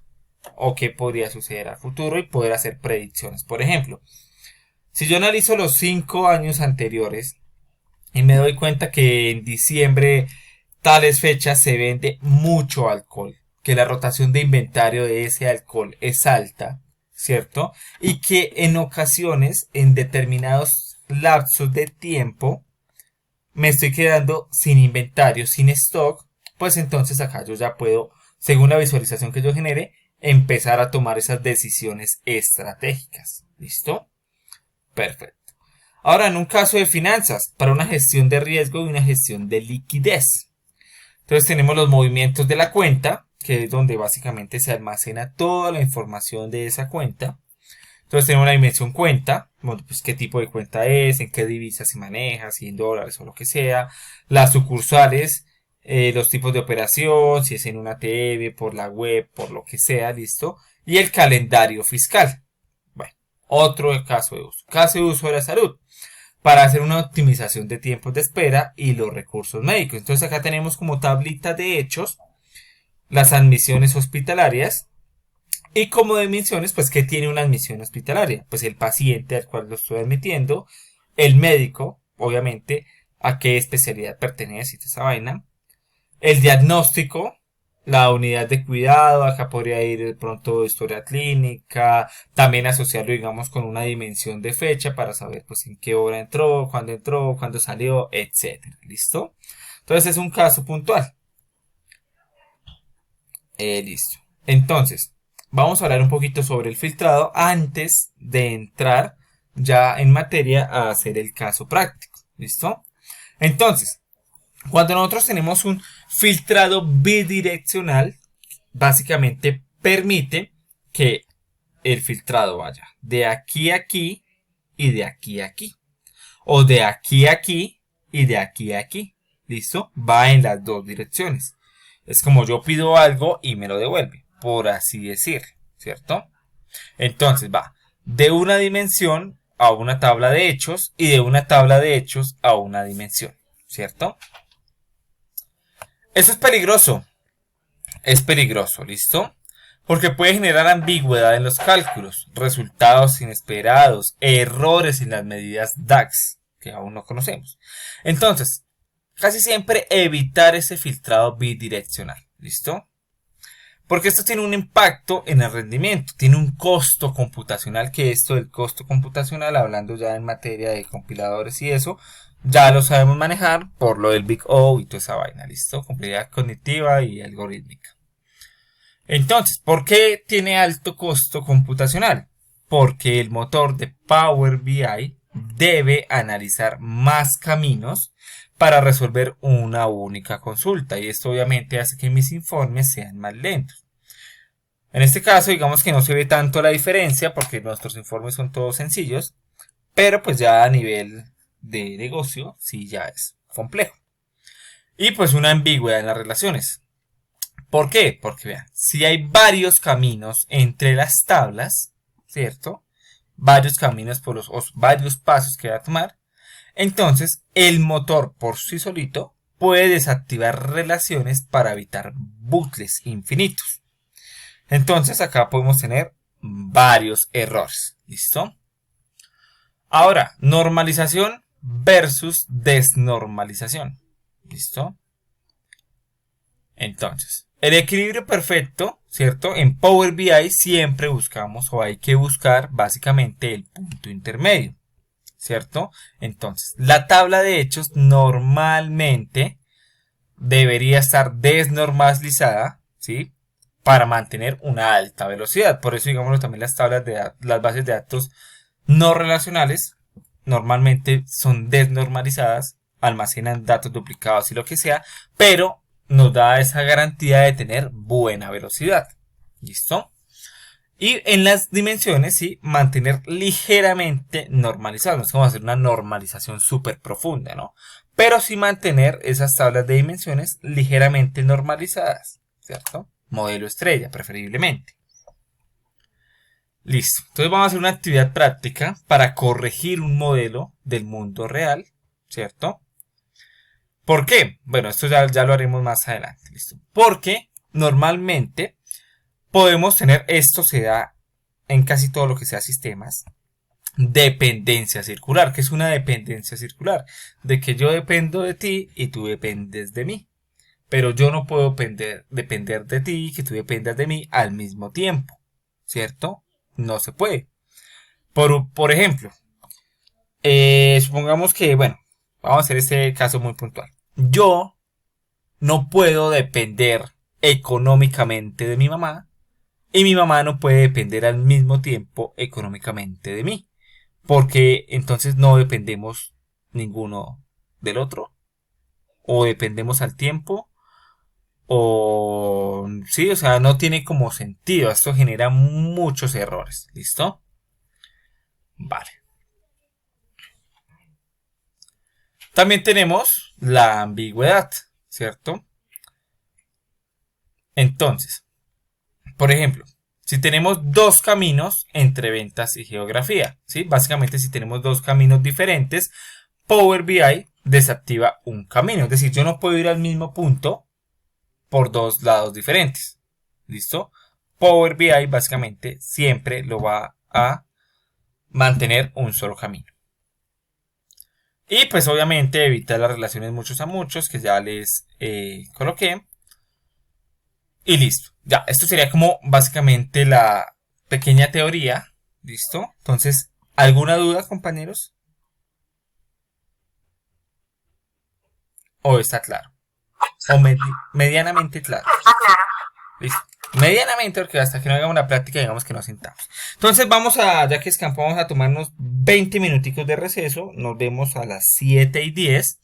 o qué podría suceder al futuro y poder hacer predicciones. Por ejemplo, si yo analizo los 5 años anteriores y me doy cuenta que en diciembre tales fechas se vende mucho alcohol, que la rotación de inventario de ese alcohol es alta, ¿cierto? Y que en ocasiones, en determinados lapsos de tiempo, me estoy quedando sin inventario, sin stock, pues entonces acá yo ya puedo, según la visualización que yo genere, empezar a tomar esas decisiones estratégicas. ¿Listo? Perfecto. Ahora, en un caso de finanzas, para una gestión de riesgo y una gestión de liquidez. Entonces tenemos los movimientos de la cuenta, que es donde básicamente se almacena toda la información de esa cuenta. Entonces tenemos la dimensión cuenta, bueno, pues qué tipo de cuenta es, en qué divisa se maneja, si en dólares o lo que sea. Las sucursales, los tipos de operación, si es en una ATM, por la web, por lo que sea, listo. Y el calendario fiscal. Bueno, otro caso de uso. Caso de uso de la salud, para hacer una optimización de tiempos de espera y los recursos médicos. Entonces acá tenemos como tablita de hechos las admisiones hospitalarias y como dimensiones, pues ¿qué tiene una admisión hospitalaria? Pues el paciente al cual lo estoy admitiendo, el médico, obviamente, a qué especialidad pertenece y toda esa vaina, el diagnóstico, la unidad de cuidado, acá podría ir de pronto historia clínica, también asociarlo digamos con una dimensión de fecha para saber pues en qué hora entró, cuándo salió, etcétera. ¿Listo? Entonces es un caso puntual. Listo. Entonces, vamos a hablar un poquito sobre el filtrado antes de entrar ya en materia a hacer el caso práctico. ¿Listo? Entonces, cuando nosotros tenemos un filtrado bidireccional, básicamente permite que el filtrado vaya de aquí a aquí y de aquí a aquí. O de aquí a aquí y de aquí a aquí. ¿Listo? Va en las dos direcciones. Es como yo pido algo y me lo devuelve, por así decirlo, ¿cierto? Entonces va de una dimensión a una tabla de hechos y de una tabla de hechos a una dimensión, ¿cierto? Eso es peligroso, ¿listo? Porque puede generar ambigüedad en los cálculos, resultados inesperados, errores en las medidas DAX, que aún no conocemos. Entonces, casi siempre evitar ese filtrado bidireccional, ¿listo? Porque esto tiene un impacto en el rendimiento, tiene un costo computacional, que esto del costo computacional, hablando ya en materia de compiladores y eso, ya lo sabemos manejar por lo del Big O y toda esa vaina, ¿listo? Complejidad cognitiva y algorítmica. Entonces, ¿por qué tiene alto costo computacional? Porque el motor de Power BI debe analizar más caminos para resolver una única consulta y esto obviamente hace que mis informes sean más lentos. En este caso digamos que no se ve tanto la diferencia porque nuestros informes son todos sencillos, pero pues ya a nivel de negocio sí ya es complejo. Y pues una ambigüedad en las relaciones. ¿Por qué? Porque vean, si hay varios caminos entre las tablas, ¿cierto? Varios caminos por los varios pasos que va a tomar. Entonces, el motor por sí solito puede desactivar relaciones para evitar bucles infinitos. Entonces, acá podemos tener varios errores. ¿Listo? Ahora, normalización versus desnormalización. ¿Listo? Entonces, el equilibrio perfecto, ¿cierto? En Power BI siempre buscamos o hay que buscar básicamente el punto intermedio. ¿Cierto? Entonces, la tabla de hechos normalmente debería estar desnormalizada, ¿sí? Para mantener una alta velocidad. Por eso, digámoslo, también las bases de datos no relacionales normalmente son desnormalizadas, almacenan datos duplicados y lo que sea, pero nos da esa garantía de tener buena velocidad. ¿Listo? Y en las dimensiones, sí, mantener ligeramente normalizadas. No es como hacer una normalización súper profunda, ¿no? Pero sí mantener esas tablas de dimensiones ligeramente normalizadas, ¿cierto? Modelo estrella, preferiblemente. Listo. Entonces vamos a hacer una actividad práctica para corregir un modelo del mundo real, ¿cierto? ¿Por qué? Bueno, esto ya lo haremos más adelante, ¿listo? Porque normalmente podemos tener, esto se da en casi todo lo que sea sistemas, dependencia circular. ¿Qué es una dependencia circular? De que yo dependo de ti y tú dependes de mí. pero yo no puedo depender de ti y que tú dependas de mí al mismo tiempo, ¿cierto? No se puede. Por ejemplo, supongamos que, bueno, vamos a hacer este caso muy puntual. Yo no puedo depender económicamente de mi mamá y mi mamá no puede depender al mismo tiempo económicamente de mí, porque entonces no dependemos ninguno del otro, o dependemos al tiempo, o sí, o sea, no tiene como sentido. Esto genera muchos errores. ¿Listo? Vale. También tenemos la ambigüedad, ¿cierto? Entonces, por ejemplo, si tenemos dos caminos entre ventas y geografía, ¿sí? Básicamente, si tenemos dos caminos diferentes, Power BI desactiva un camino. Es decir, yo no puedo ir al mismo punto por dos lados diferentes. ¿Listo? Power BI básicamente siempre lo va a mantener un solo camino. Y pues obviamente evita las relaciones muchos a muchos que ya les coloqué. Y listo. Ya, esto sería como básicamente la pequeña teoría. ¿Listo? Entonces, ¿alguna duda, compañeros? ¿O está claro? ¿O medianamente claro? Está claro. Listo. Medianamente, porque hasta que no hagamos la práctica, digamos que nos sentamos. Entonces vamos a, ya que escampamos, vamos a tomarnos 20 minuticos de receso. Nos vemos a las 7:10.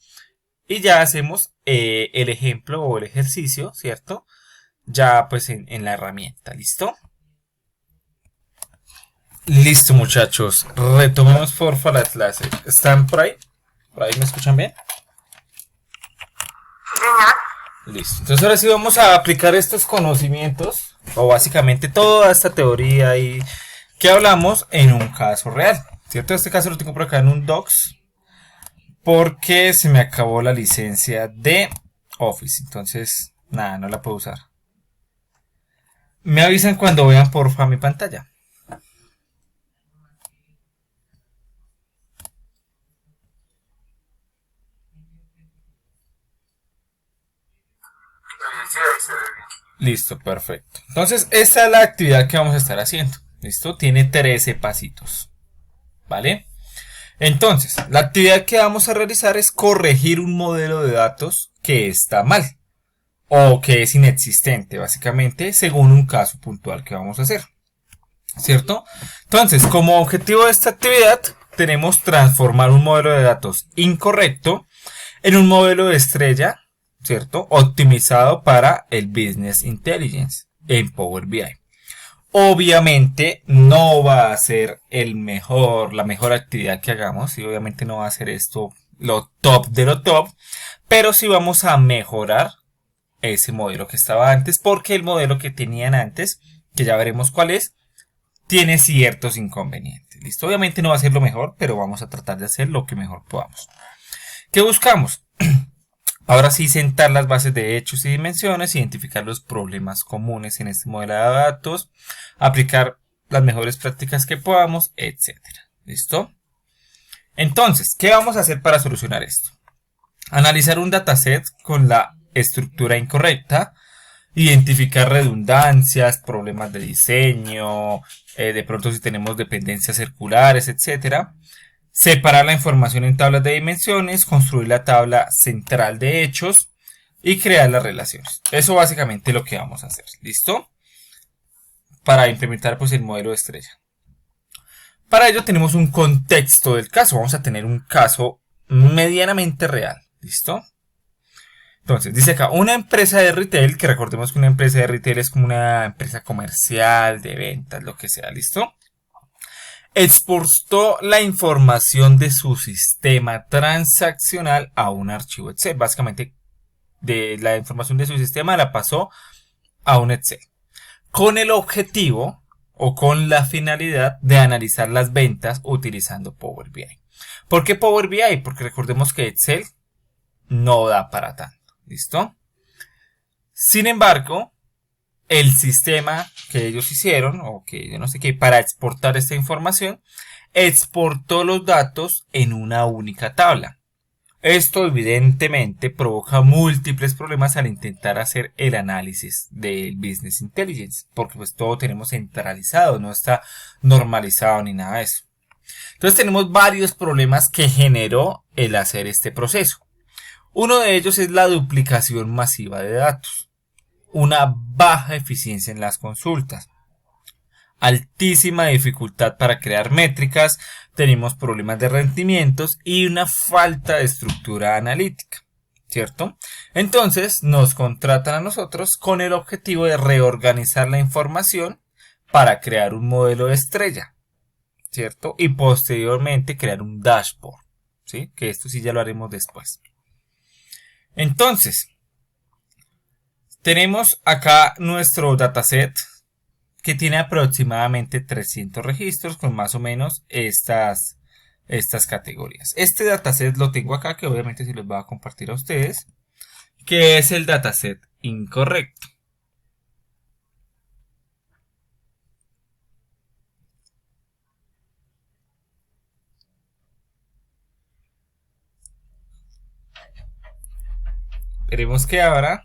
Y ya hacemos el ejemplo o el ejercicio, ¿cierto? Ya pues en la herramienta, ¿listo? Listo, muchachos. Retomemos porfa la clase. ¿Están por ahí? ¿Por ahí me escuchan bien? Señor. Listo. Entonces ahora sí vamos a aplicar estos conocimientos, o básicamente toda esta teoría y que hablamos en un caso real, ¿cierto? Este caso lo tengo por acá en un docs porque se me acabó la licencia de Office. Entonces, nada, no la puedo usar. Me avisan cuando vean porfa mi pantalla. Listo, perfecto. Entonces, esta es la actividad que vamos a estar haciendo. ¿Listo? Tiene 13 pasitos. ¿Vale? Entonces, la actividad que vamos a realizar es corregir un modelo de datos que está mal o que es inexistente, básicamente, según un caso puntual que vamos a hacer. ¿Cierto? Entonces, como objetivo de esta actividad, tenemos transformar un modelo de datos incorrecto en un modelo de estrella, ¿cierto? Optimizado para el Business Intelligence en Power BI. Obviamente no va a ser la mejor actividad que hagamos y obviamente no va a ser esto lo top de lo top, pero sí vamos a mejorar ese modelo que estaba antes porque el modelo que tenían antes, que ya veremos cuál es, tiene ciertos inconvenientes. ¿Listo? Obviamente no va a ser lo mejor, pero vamos a tratar de hacer lo que mejor podamos. ¿Qué buscamos? Ahora sí, sentar las bases de hechos y dimensiones, identificar los problemas comunes en este modelo de datos, aplicar las mejores prácticas que podamos, etc. ¿Listo? Entonces, ¿qué vamos a hacer para solucionar esto? Analizar un dataset con la estructura incorrecta, identificar redundancias, problemas de diseño, de pronto si tenemos dependencias circulares, etc. Separar la información en tablas de dimensiones, construir la tabla central de hechos y crear las relaciones. Eso básicamente es lo que vamos a hacer. ¿Listo? Para implementar pues el modelo de estrella. Para ello tenemos un contexto del caso. Vamos a tener un caso medianamente real. ¿Listo? Entonces, dice acá, una empresa de retail, que recordemos que una empresa de retail es como una empresa comercial, de ventas, lo que sea. ¿Listo? Exportó la información de su sistema transaccional a un archivo Excel. Básicamente, de la información de su sistema la pasó a un Excel. Con el objetivo o con la finalidad de analizar las ventas utilizando Power BI. ¿Por qué Power BI? Porque recordemos que Excel no da para tanto. ¿Listo? Sin embargo, el sistema que ellos hicieron, o que yo no sé qué, para exportar esta información, exportó los datos en una única tabla. Esto evidentemente provoca múltiples problemas al intentar hacer el análisis del Business Intelligence, porque pues todo tenemos centralizado, no está normalizado ni nada de eso. Entonces tenemos varios problemas que generó el hacer este proceso. Uno de ellos es la duplicación masiva de datos, una baja eficiencia en las consultas, altísima dificultad para crear métricas, tenemos problemas de rendimientos y una falta de estructura analítica, ¿cierto? Entonces nos contratan a nosotros con el objetivo de reorganizar la información para crear un modelo de estrella, ¿cierto? Y posteriormente crear un dashboard, ¿sí? Que esto sí ya lo haremos después. Entonces, tenemos acá nuestro dataset que tiene aproximadamente 300 registros con más o menos estas categorías. Este dataset lo tengo acá, que obviamente se los voy a compartir a ustedes, que es el dataset incorrecto. Veremos que abra.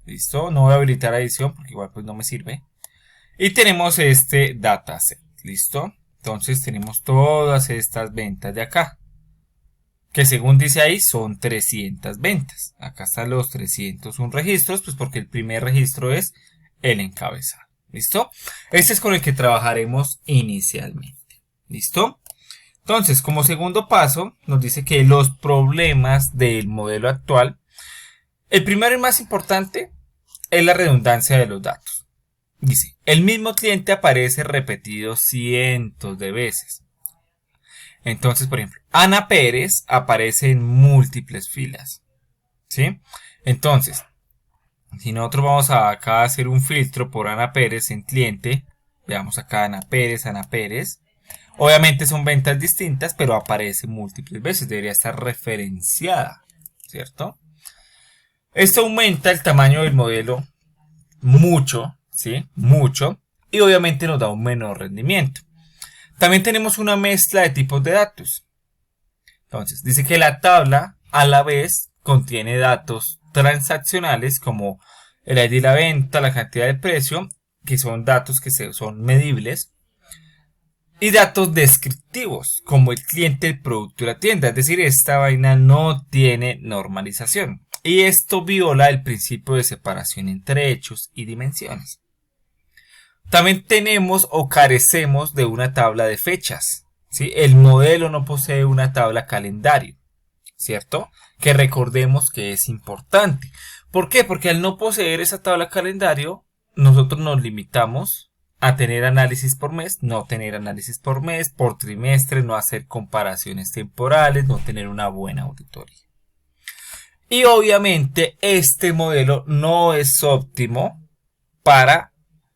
Listo, no voy a habilitar la edición porque igual pues no me sirve. Y tenemos este dataset, ¿listo? Entonces tenemos todas estas ventas de acá, que según dice ahí son 300 ventas. Acá están los 301 registros, pues porque el primer registro es el encabezado, ¿listo? Este es con el que trabajaremos inicialmente, ¿listo? Entonces, como segundo paso, nos dice que los problemas del modelo actual, el primero y más importante es la redundancia de los datos. Dice, el mismo cliente aparece repetido cientos de veces. Entonces, por ejemplo, Ana Pérez aparece en múltiples filas, ¿sí? Entonces, si nosotros vamos a acá a hacer un filtro por Ana Pérez en cliente, veamos acá Ana Pérez. Obviamente son ventas distintas, pero aparece múltiples veces, debería estar referenciada, ¿cierto? Esto aumenta el tamaño del modelo mucho, ¿sí? Mucho. Y obviamente nos da un menor rendimiento. También tenemos una mezcla de tipos de datos. Entonces, dice que la tabla a la vez contiene datos transaccionales como el ID de la venta, la cantidad de precio, que son datos que son medibles. Y datos descriptivos, como el cliente, el producto y la tienda. Es decir, esta vaina no tiene normalización. Y esto viola el principio de separación entre hechos y dimensiones. También tenemos o carecemos de una tabla de fechas, ¿sí? El modelo no posee una tabla calendario, ¿cierto? Que recordemos que es importante. ¿Por qué? Porque al no poseer esa tabla calendario, nosotros nos limitamos a tener análisis por mes, no tener análisis por mes, por trimestre, no hacer comparaciones temporales, no tener una buena auditoría. Y obviamente este modelo no es óptimo para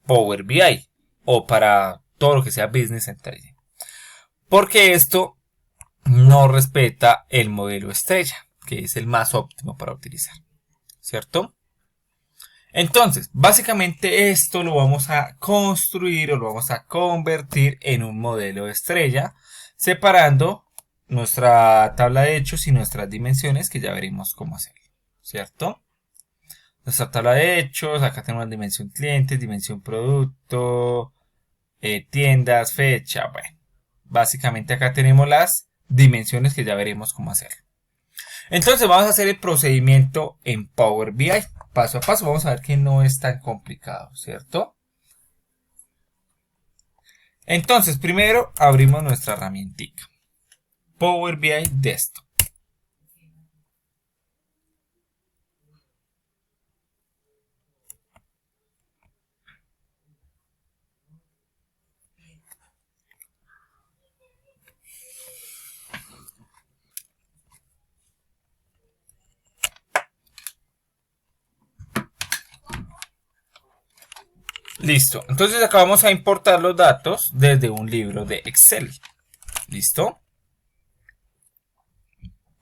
Power BI o para todo lo que sea Business Intelligence, porque esto no respeta el modelo estrella, que es el más óptimo para utilizar, ¿cierto? Entonces, básicamente esto lo vamos a construir o lo vamos a convertir en un modelo estrella, separando nuestra tabla de hechos y nuestras dimensiones, que ya veremos cómo hacerlo, ¿cierto? Nuestra tabla de hechos, acá tenemos la dimensión clientes, dimensión producto, tiendas, fecha, bueno. Básicamente acá tenemos las dimensiones que ya veremos cómo hacerlo. Entonces vamos a hacer el procedimiento en Power BI. Paso a paso, vamos a ver que no es tan complicado, ¿cierto? Entonces, primero abrimos nuestra herramientica. Power BI Desktop. Listo, entonces acá vamos a importar los datos desde un libro de Excel. ¿Listo?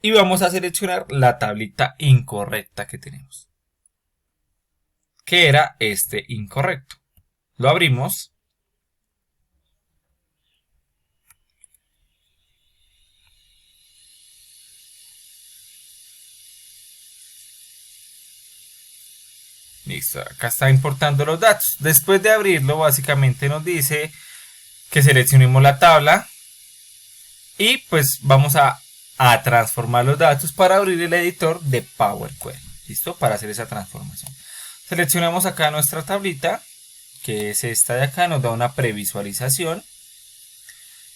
Y vamos a seleccionar la tablita incorrecta que tenemos, que era este incorrecto. Lo abrimos. Listo, acá está importando los datos. Después de abrirlo, básicamente nos dice que seleccionemos la tabla y pues vamos a transformar los datos para abrir el editor de Power Query. ¿Listo? Para hacer esa transformación. Seleccionamos acá nuestra tablita, que es esta de acá, nos da una previsualización.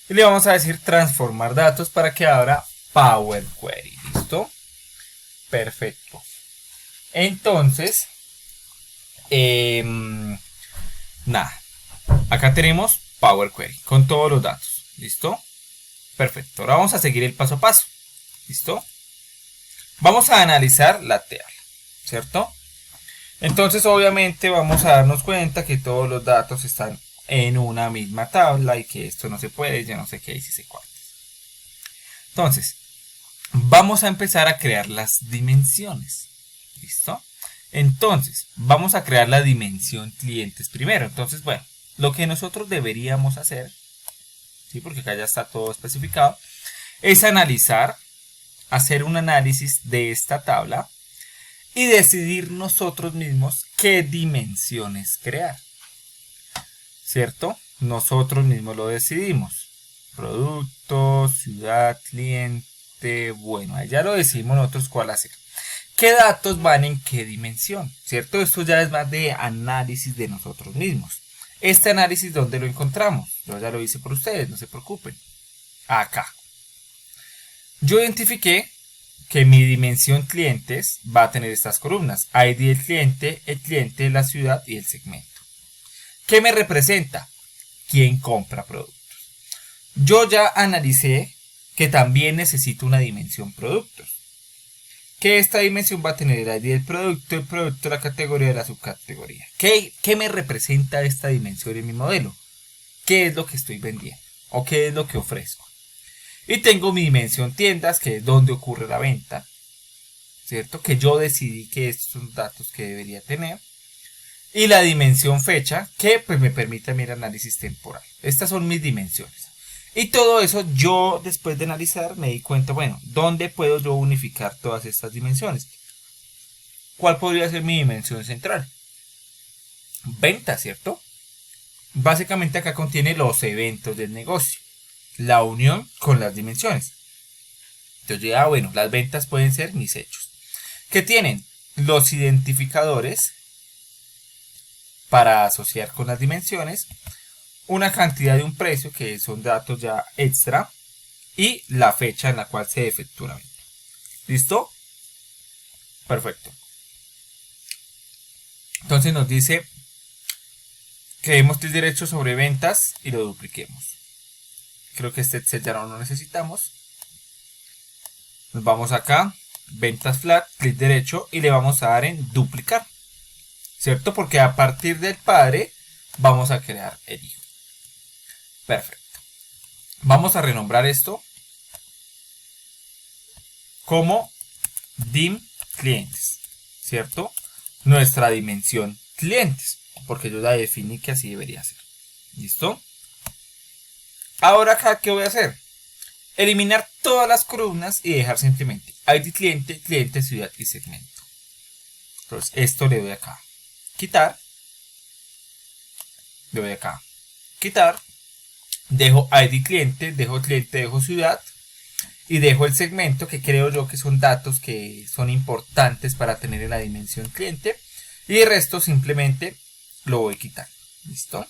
Y le vamos a decir transformar datos para que abra Power Query. ¿Listo? Perfecto. Entonces, nada. Acá tenemos Power Query con todos los datos. ¿Listo? Perfecto. Ahora vamos a seguir el paso a paso. ¿Listo? Vamos a analizar la tabla, ¿cierto? Entonces, obviamente, vamos a darnos cuenta que todos los datos están en una misma tabla y que esto no se puede, ya no sé qué, y si se cuántas. Entonces, vamos a empezar a crear las dimensiones. ¿Listo? Entonces, vamos a crear la dimensión clientes primero. Entonces, bueno, lo que nosotros deberíamos hacer, ¿sí? Porque acá ya está todo especificado, es analizar, hacer un análisis de esta tabla y decidir nosotros mismos qué dimensiones crear. ¿Cierto? Nosotros mismos lo decidimos. Producto, ciudad, cliente, bueno, ahí ya lo decidimos nosotros cuál hacer. ¿Qué datos van en qué dimensión? ¿Cierto? Esto ya es más de análisis de nosotros mismos. Este análisis, ¿dónde lo encontramos? Yo ya lo hice por ustedes, no se preocupen. Acá. Yo identifiqué que mi dimensión clientes va a tener estas columnas. ID del cliente, la ciudad y el segmento. ¿Qué me representa? ¿Quién compra productos? Yo ya analicé que también necesito una dimensión productos. Que esta dimensión va a tener el ID del producto, la categoría y la subcategoría. ¿Qué me representa esta dimensión en mi modelo? ¿Qué es lo que estoy vendiendo? ¿O qué es lo que ofrezco? Y tengo mi dimensión tiendas, que es donde ocurre la venta. ¿Cierto? Que yo decidí que estos son datos que debería tener. Y la dimensión fecha, que pues me permite mi análisis temporal. Estas son mis dimensiones. Y todo eso yo, después de analizar, me di cuenta, bueno, ¿dónde puedo yo unificar todas estas dimensiones? ¿Cuál podría ser mi dimensión central? Venta, ¿cierto? Básicamente acá contiene los eventos del negocio. La unión con las dimensiones. Entonces, bueno, las ventas pueden ser mis hechos. Que tienen los identificadores para asociar con las dimensiones, una cantidad de un precio, que son datos ya extra, y la fecha en la cual se efectúa la venta. ¿Listo? Perfecto. Entonces nos dice, creemos clic derecho sobre ventas y lo dupliquemos. Creo que este Excel ya no lo necesitamos. Nos vamos acá, ventas flat, clic derecho y le vamos a dar en duplicar. ¿Cierto? Porque a partir del padre vamos a crear el hijo. Perfecto. Vamos a renombrar esto como dim clientes. ¿Cierto? Nuestra dimensión clientes. Porque yo ya definí que así debería ser. ¿Listo? Ahora acá, ¿qué voy a hacer? Eliminar todas las columnas y dejar simplemente ID cliente, cliente, ciudad y segmento. Entonces esto le doy acá. Quitar, le doy acá, quitar, dejo ID cliente, dejo ciudad y dejo el segmento, que creo yo que son datos que son importantes para tener en la dimensión cliente, y el resto simplemente lo voy quitando. ¿Listo?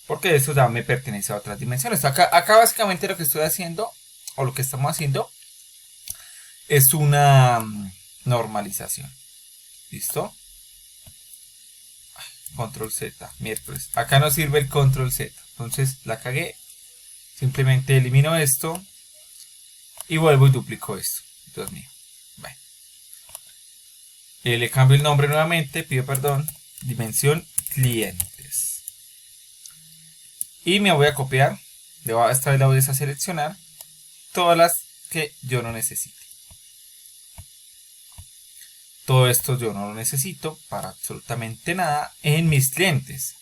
Porque eso ya me pertenece a otras dimensiones. Acá básicamente lo que estoy haciendo, o lo que estamos haciendo, es una normalización. ¿Listo? Control Z, miércoles. Acá no sirve el control Z. Entonces la cagué. Simplemente elimino esto. Y vuelvo y duplico esto. Dios mío. Bueno. Le cambio el nombre nuevamente. Pido perdón. Dimensión clientes. Y me voy a copiar. Esta vez la voy a seleccionar. Todas las que yo no necesite. Todo esto yo no lo necesito para absolutamente nada en mis clientes.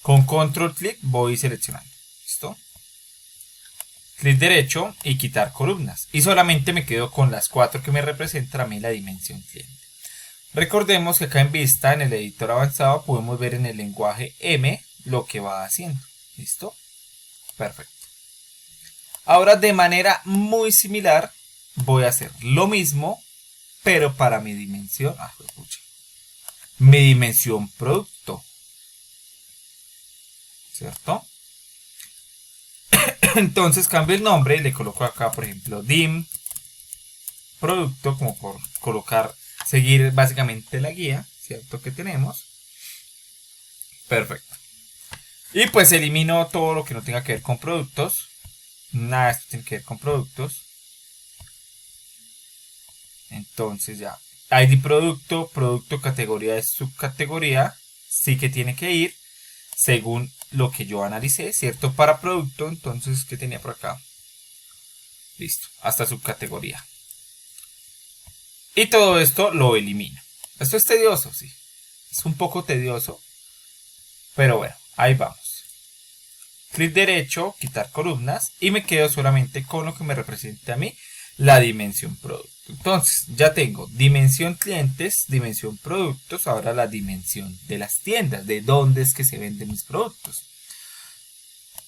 Con control clic voy seleccionando. ¿Listo? clic derecho y quitar columnas. Y solamente me quedo con las 4 que me representan a mí la dimensión cliente. Recordemos que acá en vista, en el editor avanzado, podemos ver en el lenguaje M lo que va haciendo. ¿Listo? Perfecto. Ahora de manera muy similar voy a hacer lo mismo, pero para mi dimensión, mi dimensión producto. ¿Cierto? Entonces cambio el nombre, le coloco acá por ejemplo dim producto, como por colocar, seguir básicamente la guía, ¿cierto? Que tenemos. Perfecto. Y pues elimino todo lo que no tenga que ver con productos. Nada de esto tiene que ver con productos. Entonces ya. ID producto, producto, categoría de subcategoría. Sí que tiene que ir según lo que yo analicé, ¿cierto? Para producto, entonces, ¿qué tenía por acá? Listo, hasta subcategoría. Y todo esto lo elimino. Esto es tedioso, sí. Es un poco tedioso. Pero bueno, ahí vamos. Clic derecho, quitar columnas. Y me quedo solamente con lo que me represente a mí la dimensión producto. Entonces, ya tengo dimensión clientes, dimensión productos. Ahora la dimensión de las tiendas. De dónde es que se venden mis productos.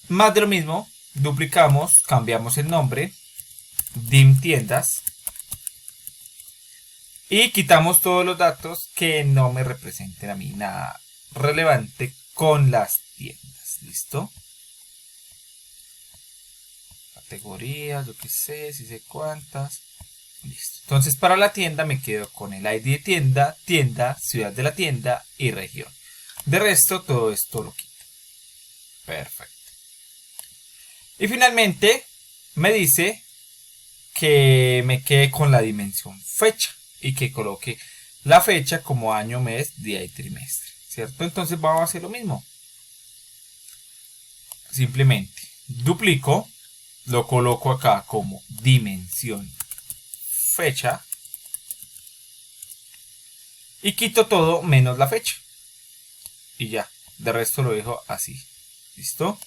Más de lo mismo, duplicamos, cambiamos el nombre. Dim tiendas. Y quitamos todos los datos que no me representen a mí nada relevante con las tiendas. ¿Listo? Categorías, yo qué sé, si sé cuántas. Listo. Entonces para la tienda me quedo con el ID de tienda, tienda, ciudad de la tienda y región. De resto todo esto lo quito. Perfecto. Y finalmente me dice que me quede con la dimensión fecha. Y que coloque la fecha como año, mes, día y trimestre, ¿cierto? Entonces vamos a hacer lo mismo. Simplemente duplico, lo coloco acá como dimensión fecha y quito todo menos la fecha. Y ya, de resto lo dejo así. ¿Listo?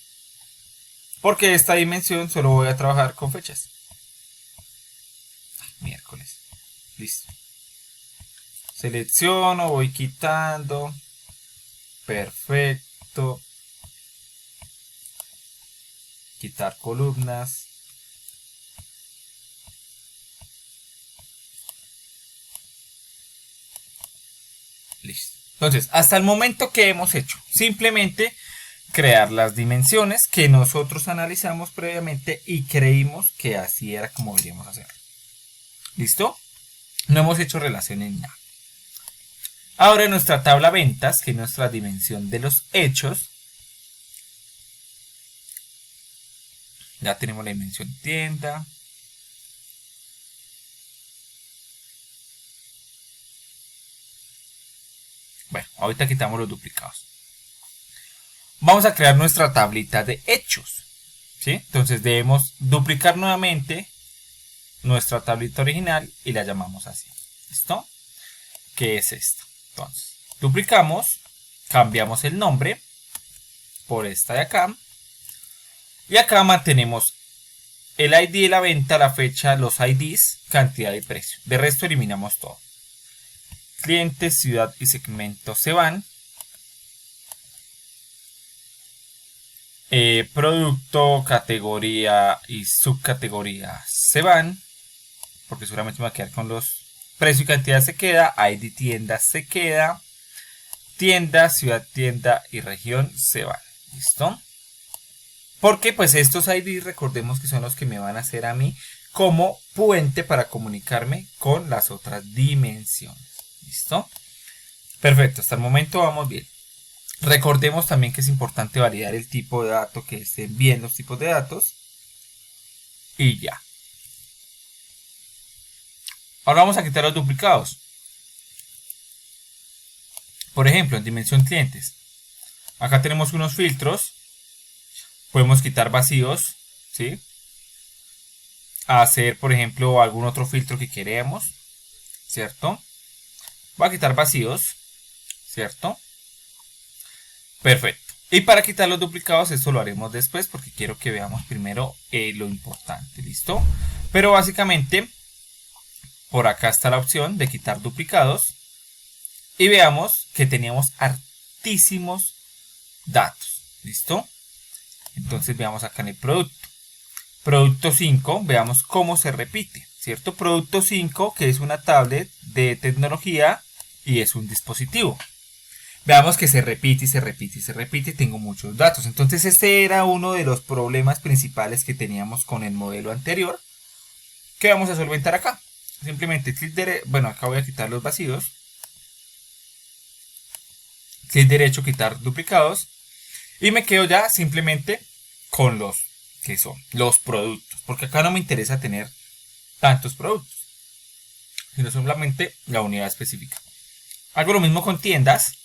Porque esta dimensión solo voy a trabajar con fechas. Miércoles. Listo. Selecciono, voy quitando. Perfecto. Quitar columnas. Listo. Entonces, hasta el momento que hemos hecho, simplemente crear las dimensiones que nosotros analizamos previamente y creímos que así era como deberíamos hacerlo. ¿Listo? No hemos hecho relaciones ni nada. Ahora en nuestra tabla ventas, que es nuestra dimensión de los hechos, ya tenemos la dimensión tienda. Bueno, ahorita quitamos los duplicados. Vamos a crear nuestra tablita de hechos, ¿sí? Entonces debemos duplicar nuevamente nuestra tablita original y la llamamos así. ¿Listo? ¿Qué es esta? Entonces, duplicamos, cambiamos el nombre por esta de acá. Y acá mantenemos el ID de la venta, la fecha, los IDs, cantidad y precio. De resto eliminamos todo. Cliente, ciudad y segmento se van. Producto, categoría y subcategoría se van. Porque seguramente me va a quedar con los precio y cantidad se queda. ID tienda se queda. Tienda, ciudad, tienda y región se van. ¿Listo? Porque pues estos IDs recordemos que son los que me van a hacer a mí como puente para comunicarme con las otras dimensiones. ¿Listo? Perfecto, hasta el momento vamos bien. Recordemos también que es importante validar el tipo de dato, que estén bien los tipos de datos. Y ya. Ahora vamos a quitar los duplicados. Por ejemplo, en dimensión clientes. Acá tenemos unos filtros. Podemos quitar vacíos, ¿sí? Hacer, por ejemplo, algún otro filtro que queremos, ¿cierto? Voy a quitar vacíos, ¿cierto? Perfecto. Y para quitar los duplicados, esto lo haremos después porque quiero que veamos primero lo importante, ¿listo? Pero básicamente, por acá está la opción de quitar duplicados. Y veamos que teníamos hartísimos datos, ¿listo? Entonces veamos acá en el producto. Producto 5, veamos cómo se repite, ¿cierto? Producto 5, que es una tablet de tecnología y es un dispositivo. Veamos que se repite y se repite y se repite, tengo muchos datos. Entonces este era uno de los problemas principales que teníamos con el modelo anterior, que vamos a solventar acá. Simplemente clic derecho, bueno, acá voy a quitar los vacíos. Clic derecho, quitar duplicados. Y me quedo ya simplemente con los que son los productos. Porque acá no me interesa tener tantos productos, sino solamente la unidad específica. Hago lo mismo con tiendas.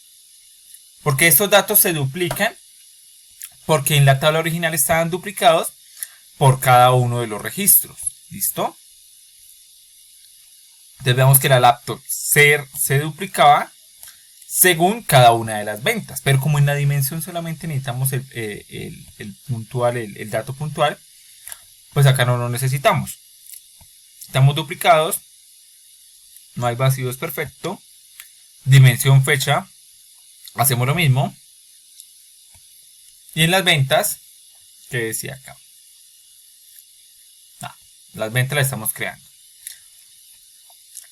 Porque estos datos se duplican. Porque en la tabla original estaban duplicados por cada uno de los registros. ¿Listo? Entonces vemos que la laptop se duplicaba según cada una de las ventas. Pero como en la dimensión solamente necesitamos el puntual, el dato puntual, pues acá no lo necesitamos. Estamos duplicados. No hay vacíos, perfecto. Dimensión, fecha. Hacemos lo mismo. Y en las ventas, ¿qué decía acá? Las ventas las estamos creando.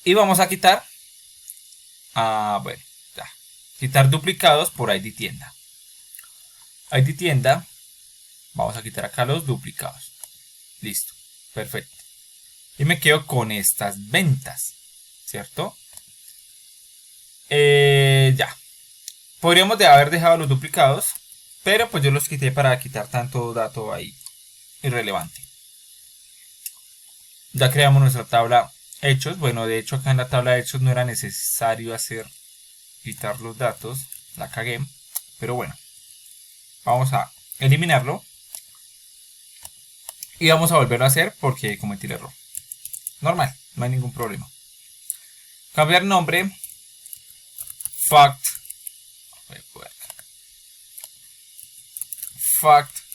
Y vamos a quitar. Bueno, ya. Quitar duplicados por ID tienda. ID tienda. Vamos a quitar acá los duplicados. Listo. Perfecto. Y me quedo con estas ventas. ¿Cierto? Ya. Podríamos haber dejado los duplicados. Pero pues yo los quité para quitar tanto dato ahí irrelevante. Ya creamos nuestra tabla hechos. Bueno, de hecho acá en la tabla de hechos no era necesario quitar los datos. La cagué. Pero bueno. Vamos a eliminarlo. Y vamos a volverlo a hacer porque cometí el error. Normal, no hay ningún problema. Cambiar nombre. Fact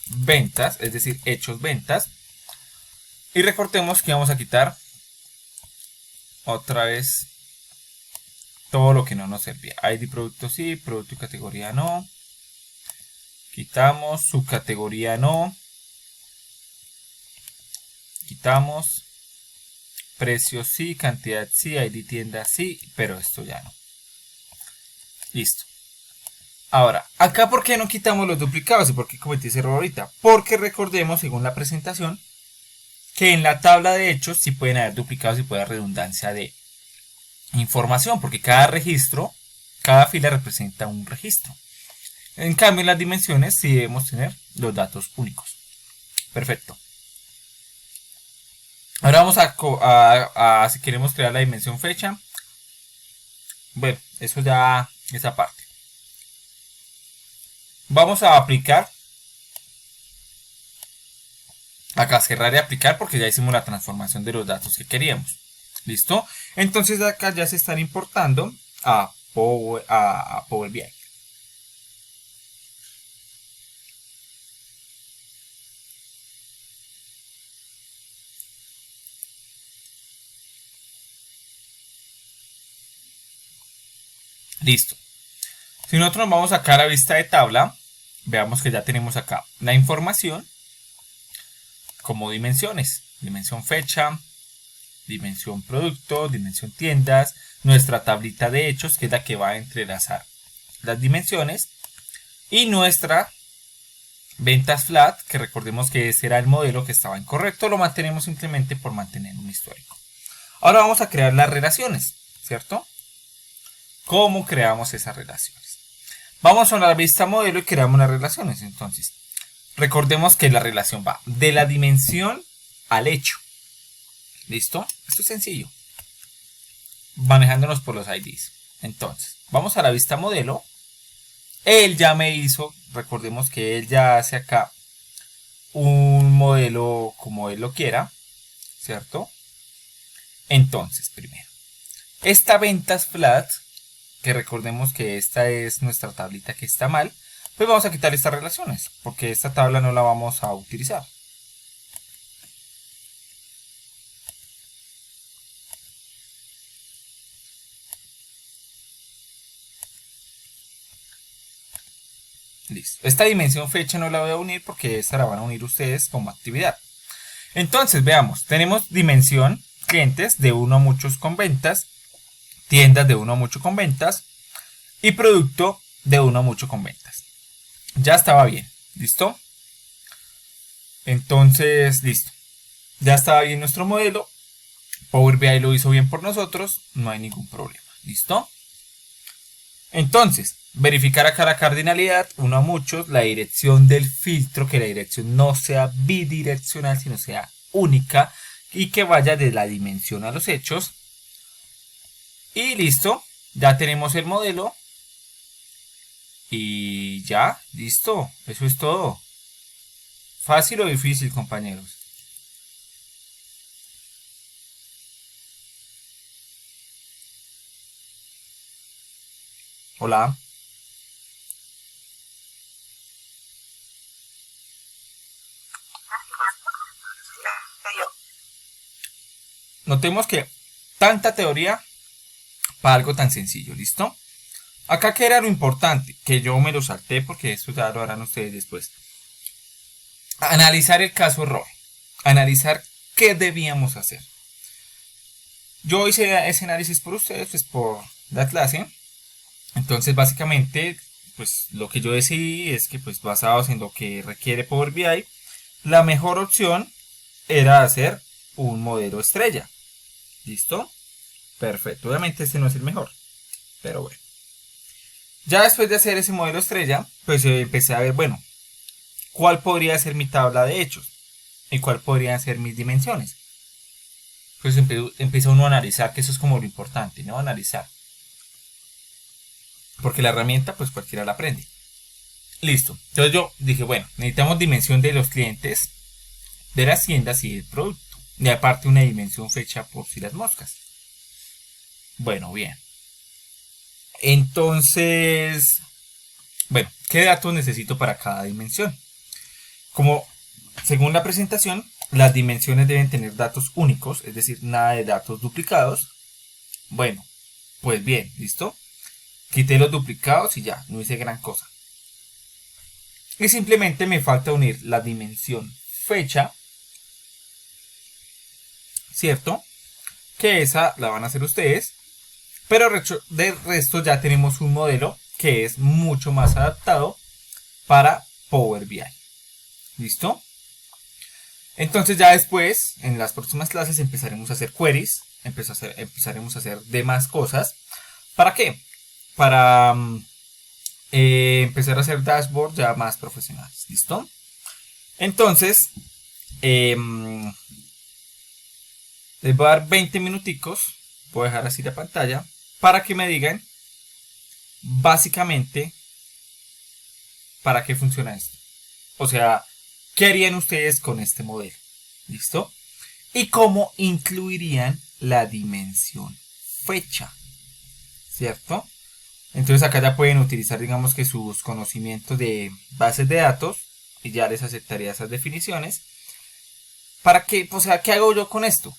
ventas, es decir, hechos ventas. Y recortemos que vamos a quitar otra vez todo lo que no nos servía. ID producto sí, producto y categoría no. Quitamos, subcategoría no. Quitamos. Precio sí, cantidad sí, ID tienda sí, pero esto ya no. Listo. Ahora, acá ¿por qué no quitamos los duplicados y por qué cometí ese error ahorita? Porque recordemos, según la presentación, que en la tabla de hechos sí pueden haber duplicados y puede haber redundancia de información, porque cada registro, cada fila representa un registro. En cambio, en las dimensiones sí debemos tener los datos únicos. Perfecto. Ahora vamos a si queremos crear la dimensión fecha. Bueno, eso ya es aparte. Vamos a aplicar. Acá cerrar y aplicar porque ya hicimos la transformación de los datos que queríamos. ¿Listo? Entonces acá ya se están importando a Power BI. Listo. Si nosotros nos vamos acá a la vista de tabla, veamos que ya tenemos acá la información como dimensiones. Dimensión fecha, dimensión producto, dimensión tiendas, nuestra tablita de hechos, que es la que va a entrelazar las dimensiones, y nuestra ventas flat, que recordemos que ese era el modelo que estaba incorrecto, lo mantenemos simplemente por mantener un histórico. Ahora vamos a crear las relaciones, ¿cierto? ¿Cómo creamos esas relaciones? Vamos a la vista modelo y creamos las relaciones. Entonces, recordemos que la relación va de la dimensión al hecho. ¿Listo? Esto es sencillo. Manejándonos por los IDs. Entonces, vamos a la vista modelo. Él ya me hizo, recordemos que él ya hace acá un modelo como él lo quiera, ¿cierto? Entonces, primero, esta ventas flat, que recordemos que esta es nuestra tablita que está mal, pues vamos a quitar estas relaciones, porque esta tabla no la vamos a utilizar. Listo. Esta dimensión fecha no la voy a unir porque esta la van a unir ustedes como actividad. Entonces, veamos, tenemos dimensión clientes de uno a muchos con ventas, tiendas de uno a mucho con ventas y producto de uno a mucho con ventas. Ya estaba bien, ¿listo? Entonces, listo. Ya estaba bien nuestro modelo. Power BI lo hizo bien por nosotros, no hay ningún problema, ¿listo? Entonces, verificar acá la cardinalidad, uno a muchos, la dirección del filtro, que la dirección no sea bidireccional, sino sea única y que vaya de la dimensión a los hechos. Y listo, ya tenemos el modelo. Y ya, listo, eso es todo. ¿Fácil o difícil, compañeros? Hola. Notemos que tanta teoría para algo tan sencillo, ¿listo? Acá que era lo importante, que yo me lo salté porque esto ya lo harán ustedes después. Analizar el caso error. Analizar qué debíamos hacer. Yo hice ese análisis por ustedes, pues por la clase. Entonces, básicamente, pues lo que yo decidí es que, pues basados en lo que requiere Power BI, la mejor opción era hacer un modelo estrella. ¿Listo? Perfecto. Obviamente este no es el mejor, pero bueno. Ya después de hacer ese modelo estrella, pues empecé a ver, bueno, cuál podría ser mi tabla de hechos y cuál podrían ser mis dimensiones. Pues empieza uno a analizar, que eso es como lo importante, ¿no? Analizar. Porque la herramienta, pues cualquiera la aprende. Listo. Entonces yo dije, bueno, necesitamos dimensión de los clientes, de las tiendas y del producto. Y aparte una dimensión fecha por si las moscas. Bueno, bien. Entonces, bueno, ¿qué datos necesito para cada dimensión? Como según la presentación, las dimensiones deben tener datos únicos, es decir, nada de datos duplicados. Bueno, pues bien, ¿listo? Quité los duplicados y ya, no hice gran cosa. Y simplemente me falta unir la dimensión fecha, ¿cierto? Que esa la van a hacer ustedes. Pero de resto ya tenemos un modelo que es mucho más adaptado para Power BI. ¿Listo? Entonces ya después, en las próximas clases, empezaremos a hacer queries, empezaremos a hacer demás cosas. ¿Para qué? Para empezar a hacer dashboards ya más profesionales. ¿Listo? Entonces, les voy a dar 20 minuticos. Voy a dejar así la pantalla para que me digan básicamente para qué funciona esto. O sea, ¿qué harían ustedes con este modelo? ¿Listo? Y cómo incluirían la dimensión fecha. ¿Cierto? Entonces acá ya pueden utilizar, digamos que sus conocimientos de bases de datos y ya les aceptaría esas definiciones. ¿Para qué? O sea, ¿qué hago yo con esto?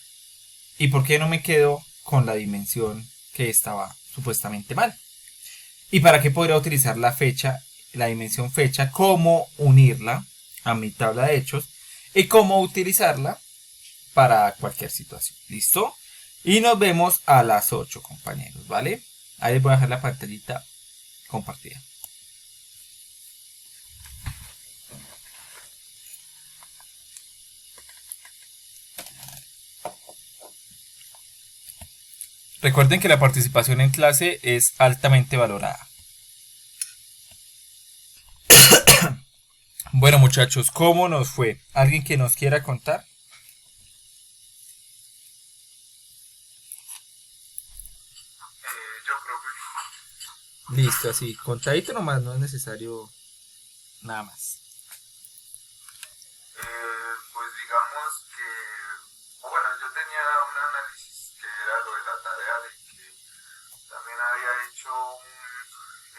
¿Y por qué no me quedo con la dimensión que estaba supuestamente mal? ¿Y para qué podría utilizar la fecha, la dimensión fecha, cómo unirla a mi tabla de hechos y cómo utilizarla para cualquier situación? ¿Listo? Y nos vemos a las 8, compañeros, ¿vale? Ahí les voy a dejar la pantallita compartida. Recuerden que la participación en clase es altamente valorada. Bueno, muchachos, ¿cómo nos fue? ¿Alguien que nos quiera contar? Yo creo que Listo, así, contadito nomás, no es necesario nada más. pues digamos que, bueno, yo tenía un análisis que era lo de la tarea de que también había hecho un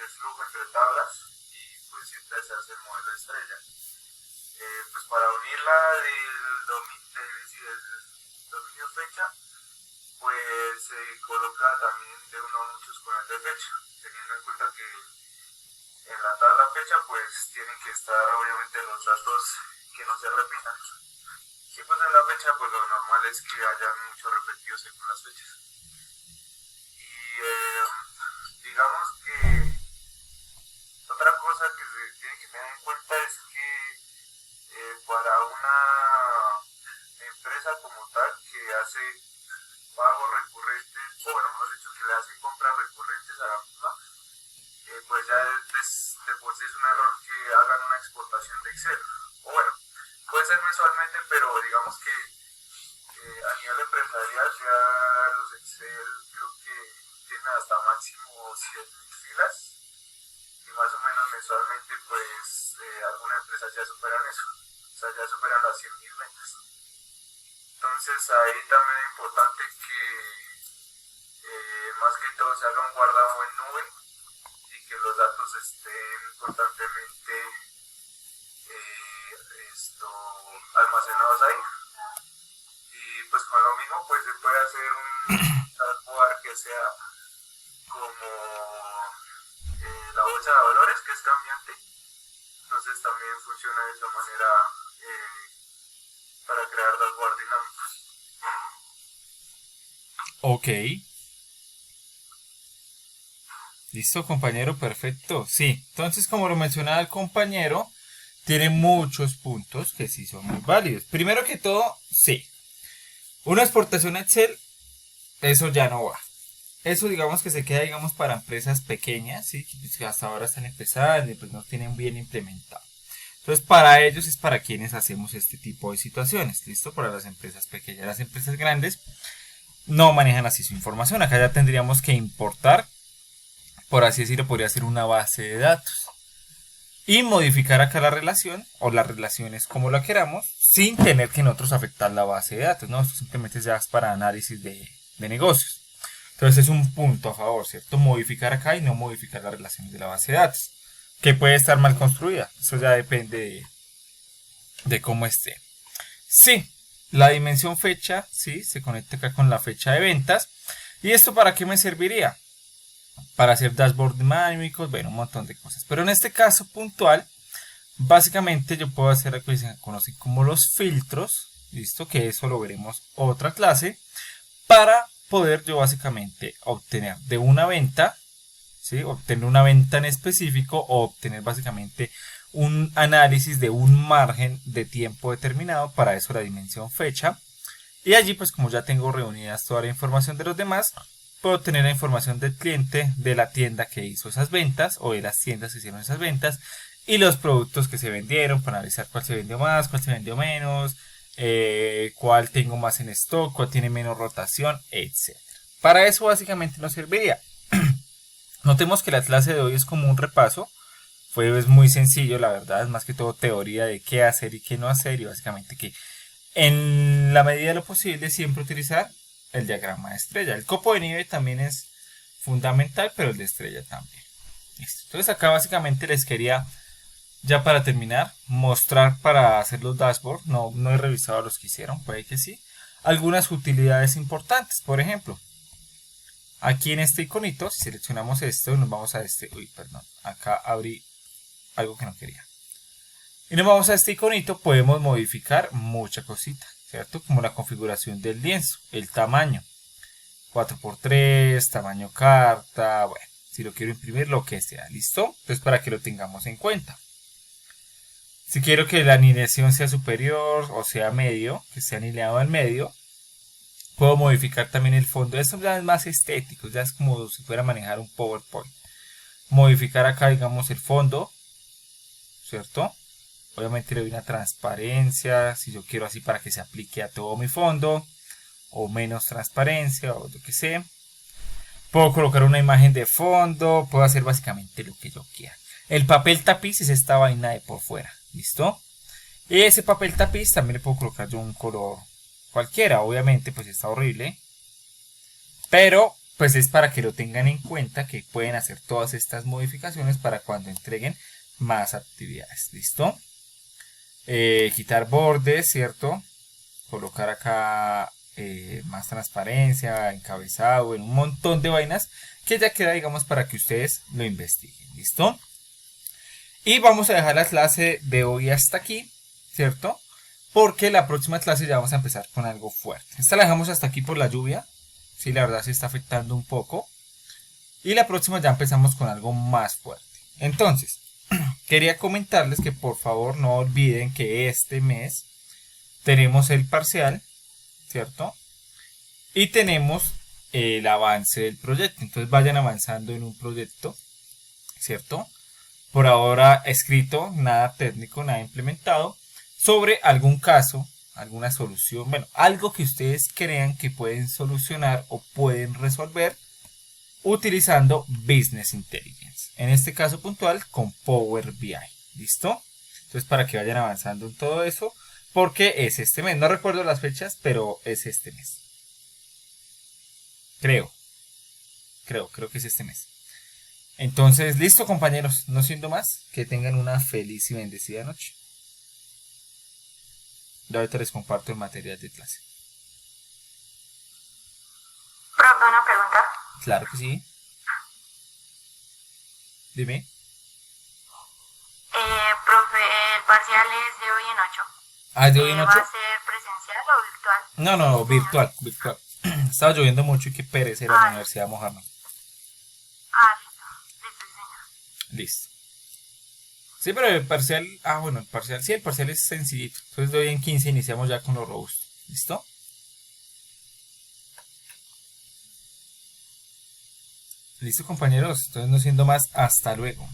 flujo entre tablas y pues siempre la del dominio fecha, pues se coloca también de uno a muchos con el de fecha, teniendo en cuenta que en la tabla fecha pues tienen que estar obviamente los datos que no se repitan. Y pues en la fecha pues lo normal es que haya muchos repetidos según las fechas. Y digamos que otra cosa que se tiene que tener en cuenta es que para una empresa como tal que hace pagos recurrentes, o bueno, mejor dicho, que le hace compras recurrentes a la misma, pues ya de por sí es un error que hagan una exportación de Excel. O bueno, puede ser mensualmente, pero digamos que a nivel empresarial ya los Excel creo que tienen hasta máximo 100.000 filas y más o menos mensualmente pues algunas empresas ya superan eso, o sea, ya superan las 100.000 ventas. Entonces ahí también es importante que más que todo se haga un guardado en nube y que los datos estén constantemente almacenados ahí. Y pues con lo mismo pues se puede hacer un dashboard que sea como la bolsa de valores, que es cambiante. Entonces también funciona de esa manera para crear dashboard dinámicos. Ok. Listo, compañero, perfecto. Sí, entonces como lo mencionaba el compañero, tiene muchos puntos que sí son muy válidos. Primero que todo, sí. Una exportación a Excel, eso ya no va. Eso digamos que se queda, digamos, para empresas pequeñas, ¿sí? Que hasta ahora están empezando y pues no tienen bien implementado. Entonces, para ellos es para quienes hacemos este tipo de situaciones, ¿listo? Para las empresas pequeñas. Las empresas grandes no manejan así su información. Acá ya tendríamos que importar, por así decirlo, podría ser una base de datos. Y modificar acá la relación, o las relaciones como la queramos, sin tener que nosotros afectar la base de datos, ¿no? Esto simplemente ya es para análisis de negocios. Entonces es un punto a favor, ¿cierto? Modificar acá y no modificar las relaciones de la base de datos, que puede estar mal construida. Eso ya depende de cómo esté. Sí, la dimensión fecha, sí, se conecta acá con la fecha de ventas. ¿Y esto para qué me serviría? Para hacer dashboard dinámicos, bueno, un montón de cosas. Pero en este caso puntual, básicamente yo puedo hacer lo que se conocen como los filtros, ¿listo? Que eso lo veremos otra clase, para poder yo básicamente obtener de una venta, ¿sí? Obtener una venta en específico o obtener básicamente un análisis de un margen de tiempo determinado, para eso la dimensión fecha. Y allí pues como ya tengo reunidas toda la información de los demás, puedo tener la información del cliente, de la tienda que hizo esas ventas o de las tiendas que hicieron esas ventas y los productos que se vendieron, para analizar cuál se vendió más, cuál se vendió menos, cuál tengo más en stock, cuál tiene menos rotación, etc. Para eso básicamente nos serviría. Notemos que la clase de hoy es como un repaso. Es muy sencillo, la verdad, es más que todo teoría de qué hacer y qué no hacer, y básicamente que en la medida de lo posible siempre utilizar el diagrama de estrella. El copo de nieve también es fundamental, pero el de estrella también. Listo. Entonces acá básicamente les quería, ya para terminar, mostrar para hacer los dashboards. No he revisado los que hicieron, puede que sí. Algunas utilidades importantes, por ejemplo. Aquí en este iconito, si seleccionamos esto, nos vamos a este... Uy, perdón. Acá abrí algo que no quería. Y nos vamos a este iconito, podemos modificar mucha cosita, ¿cierto? Como la configuración del lienzo, el tamaño. 4×3, tamaño carta, bueno, si lo quiero imprimir, lo que sea, ¿listo? Entonces para que lo tengamos en cuenta. Si quiero que la alineación sea superior o sea medio, que sea alineado al medio, puedo modificar también el fondo. Esto ya es más estético, ya es como si fuera a manejar un PowerPoint. Modificar acá, digamos, el fondo, ¿cierto? Obviamente le doy una transparencia, si yo quiero así para que se aplique a todo mi fondo, o menos transparencia, o lo que sea. Puedo colocar una imagen de fondo, puedo hacer básicamente lo que yo quiera. El papel tapiz es esta vaina de por fuera, ¿listo? Y ese papel tapiz también le puedo colocar yo un color cualquiera, obviamente pues está horrible, pero pues es para que lo tengan en cuenta, que pueden hacer todas estas modificaciones para cuando entreguen más actividades, ¿listo? quitar bordes, ¿cierto? Colocar acá más transparencia, encabezado, en un montón de vainas que ya queda, digamos, para que ustedes lo investiguen. ¿Listo? Y vamos a dejar la clase de hoy hasta aquí, ¿cierto? Porque la próxima clase ya vamos a empezar con algo fuerte. Esta la dejamos hasta aquí por la lluvia. Sí, la verdad se está afectando un poco. Y la próxima ya empezamos con algo más fuerte. Entonces, quería comentarles que por favor no olviden que este mes tenemos el parcial, ¿cierto? Y tenemos el avance del proyecto. Entonces vayan avanzando en un proyecto, ¿cierto? Por ahora escrito, nada técnico, nada implementado, sobre algún caso, alguna solución, bueno, algo que ustedes crean que pueden solucionar o pueden resolver utilizando Business Intelligence. En este caso puntual con Power BI. ¿Listo? Entonces para que vayan avanzando en todo eso, porque es este mes. No recuerdo las fechas, pero es este mes. Creo que es este mes. Entonces, listo compañeros, no siendo más, que tengan una feliz y bendecida noche. Yo ahorita les comparto el material de clase. Profe, una pregunta. Claro que sí. Dime. Profe, el parcial es de hoy en 8. Ah, ¿es de hoy en ¿Va 8? a ser presencial o virtual? No, virtual, virtual. Estaba lloviendo mucho y qué pereza ir a la universidad a mojarnos. Listo, señor. Listo. Sí, pero el parcial, bueno, el parcial es sencillito. Entonces de hoy en 15 iniciamos ya con lo robusto. ¿Listo? Listo compañeros, entonces no siendo más, hasta luego.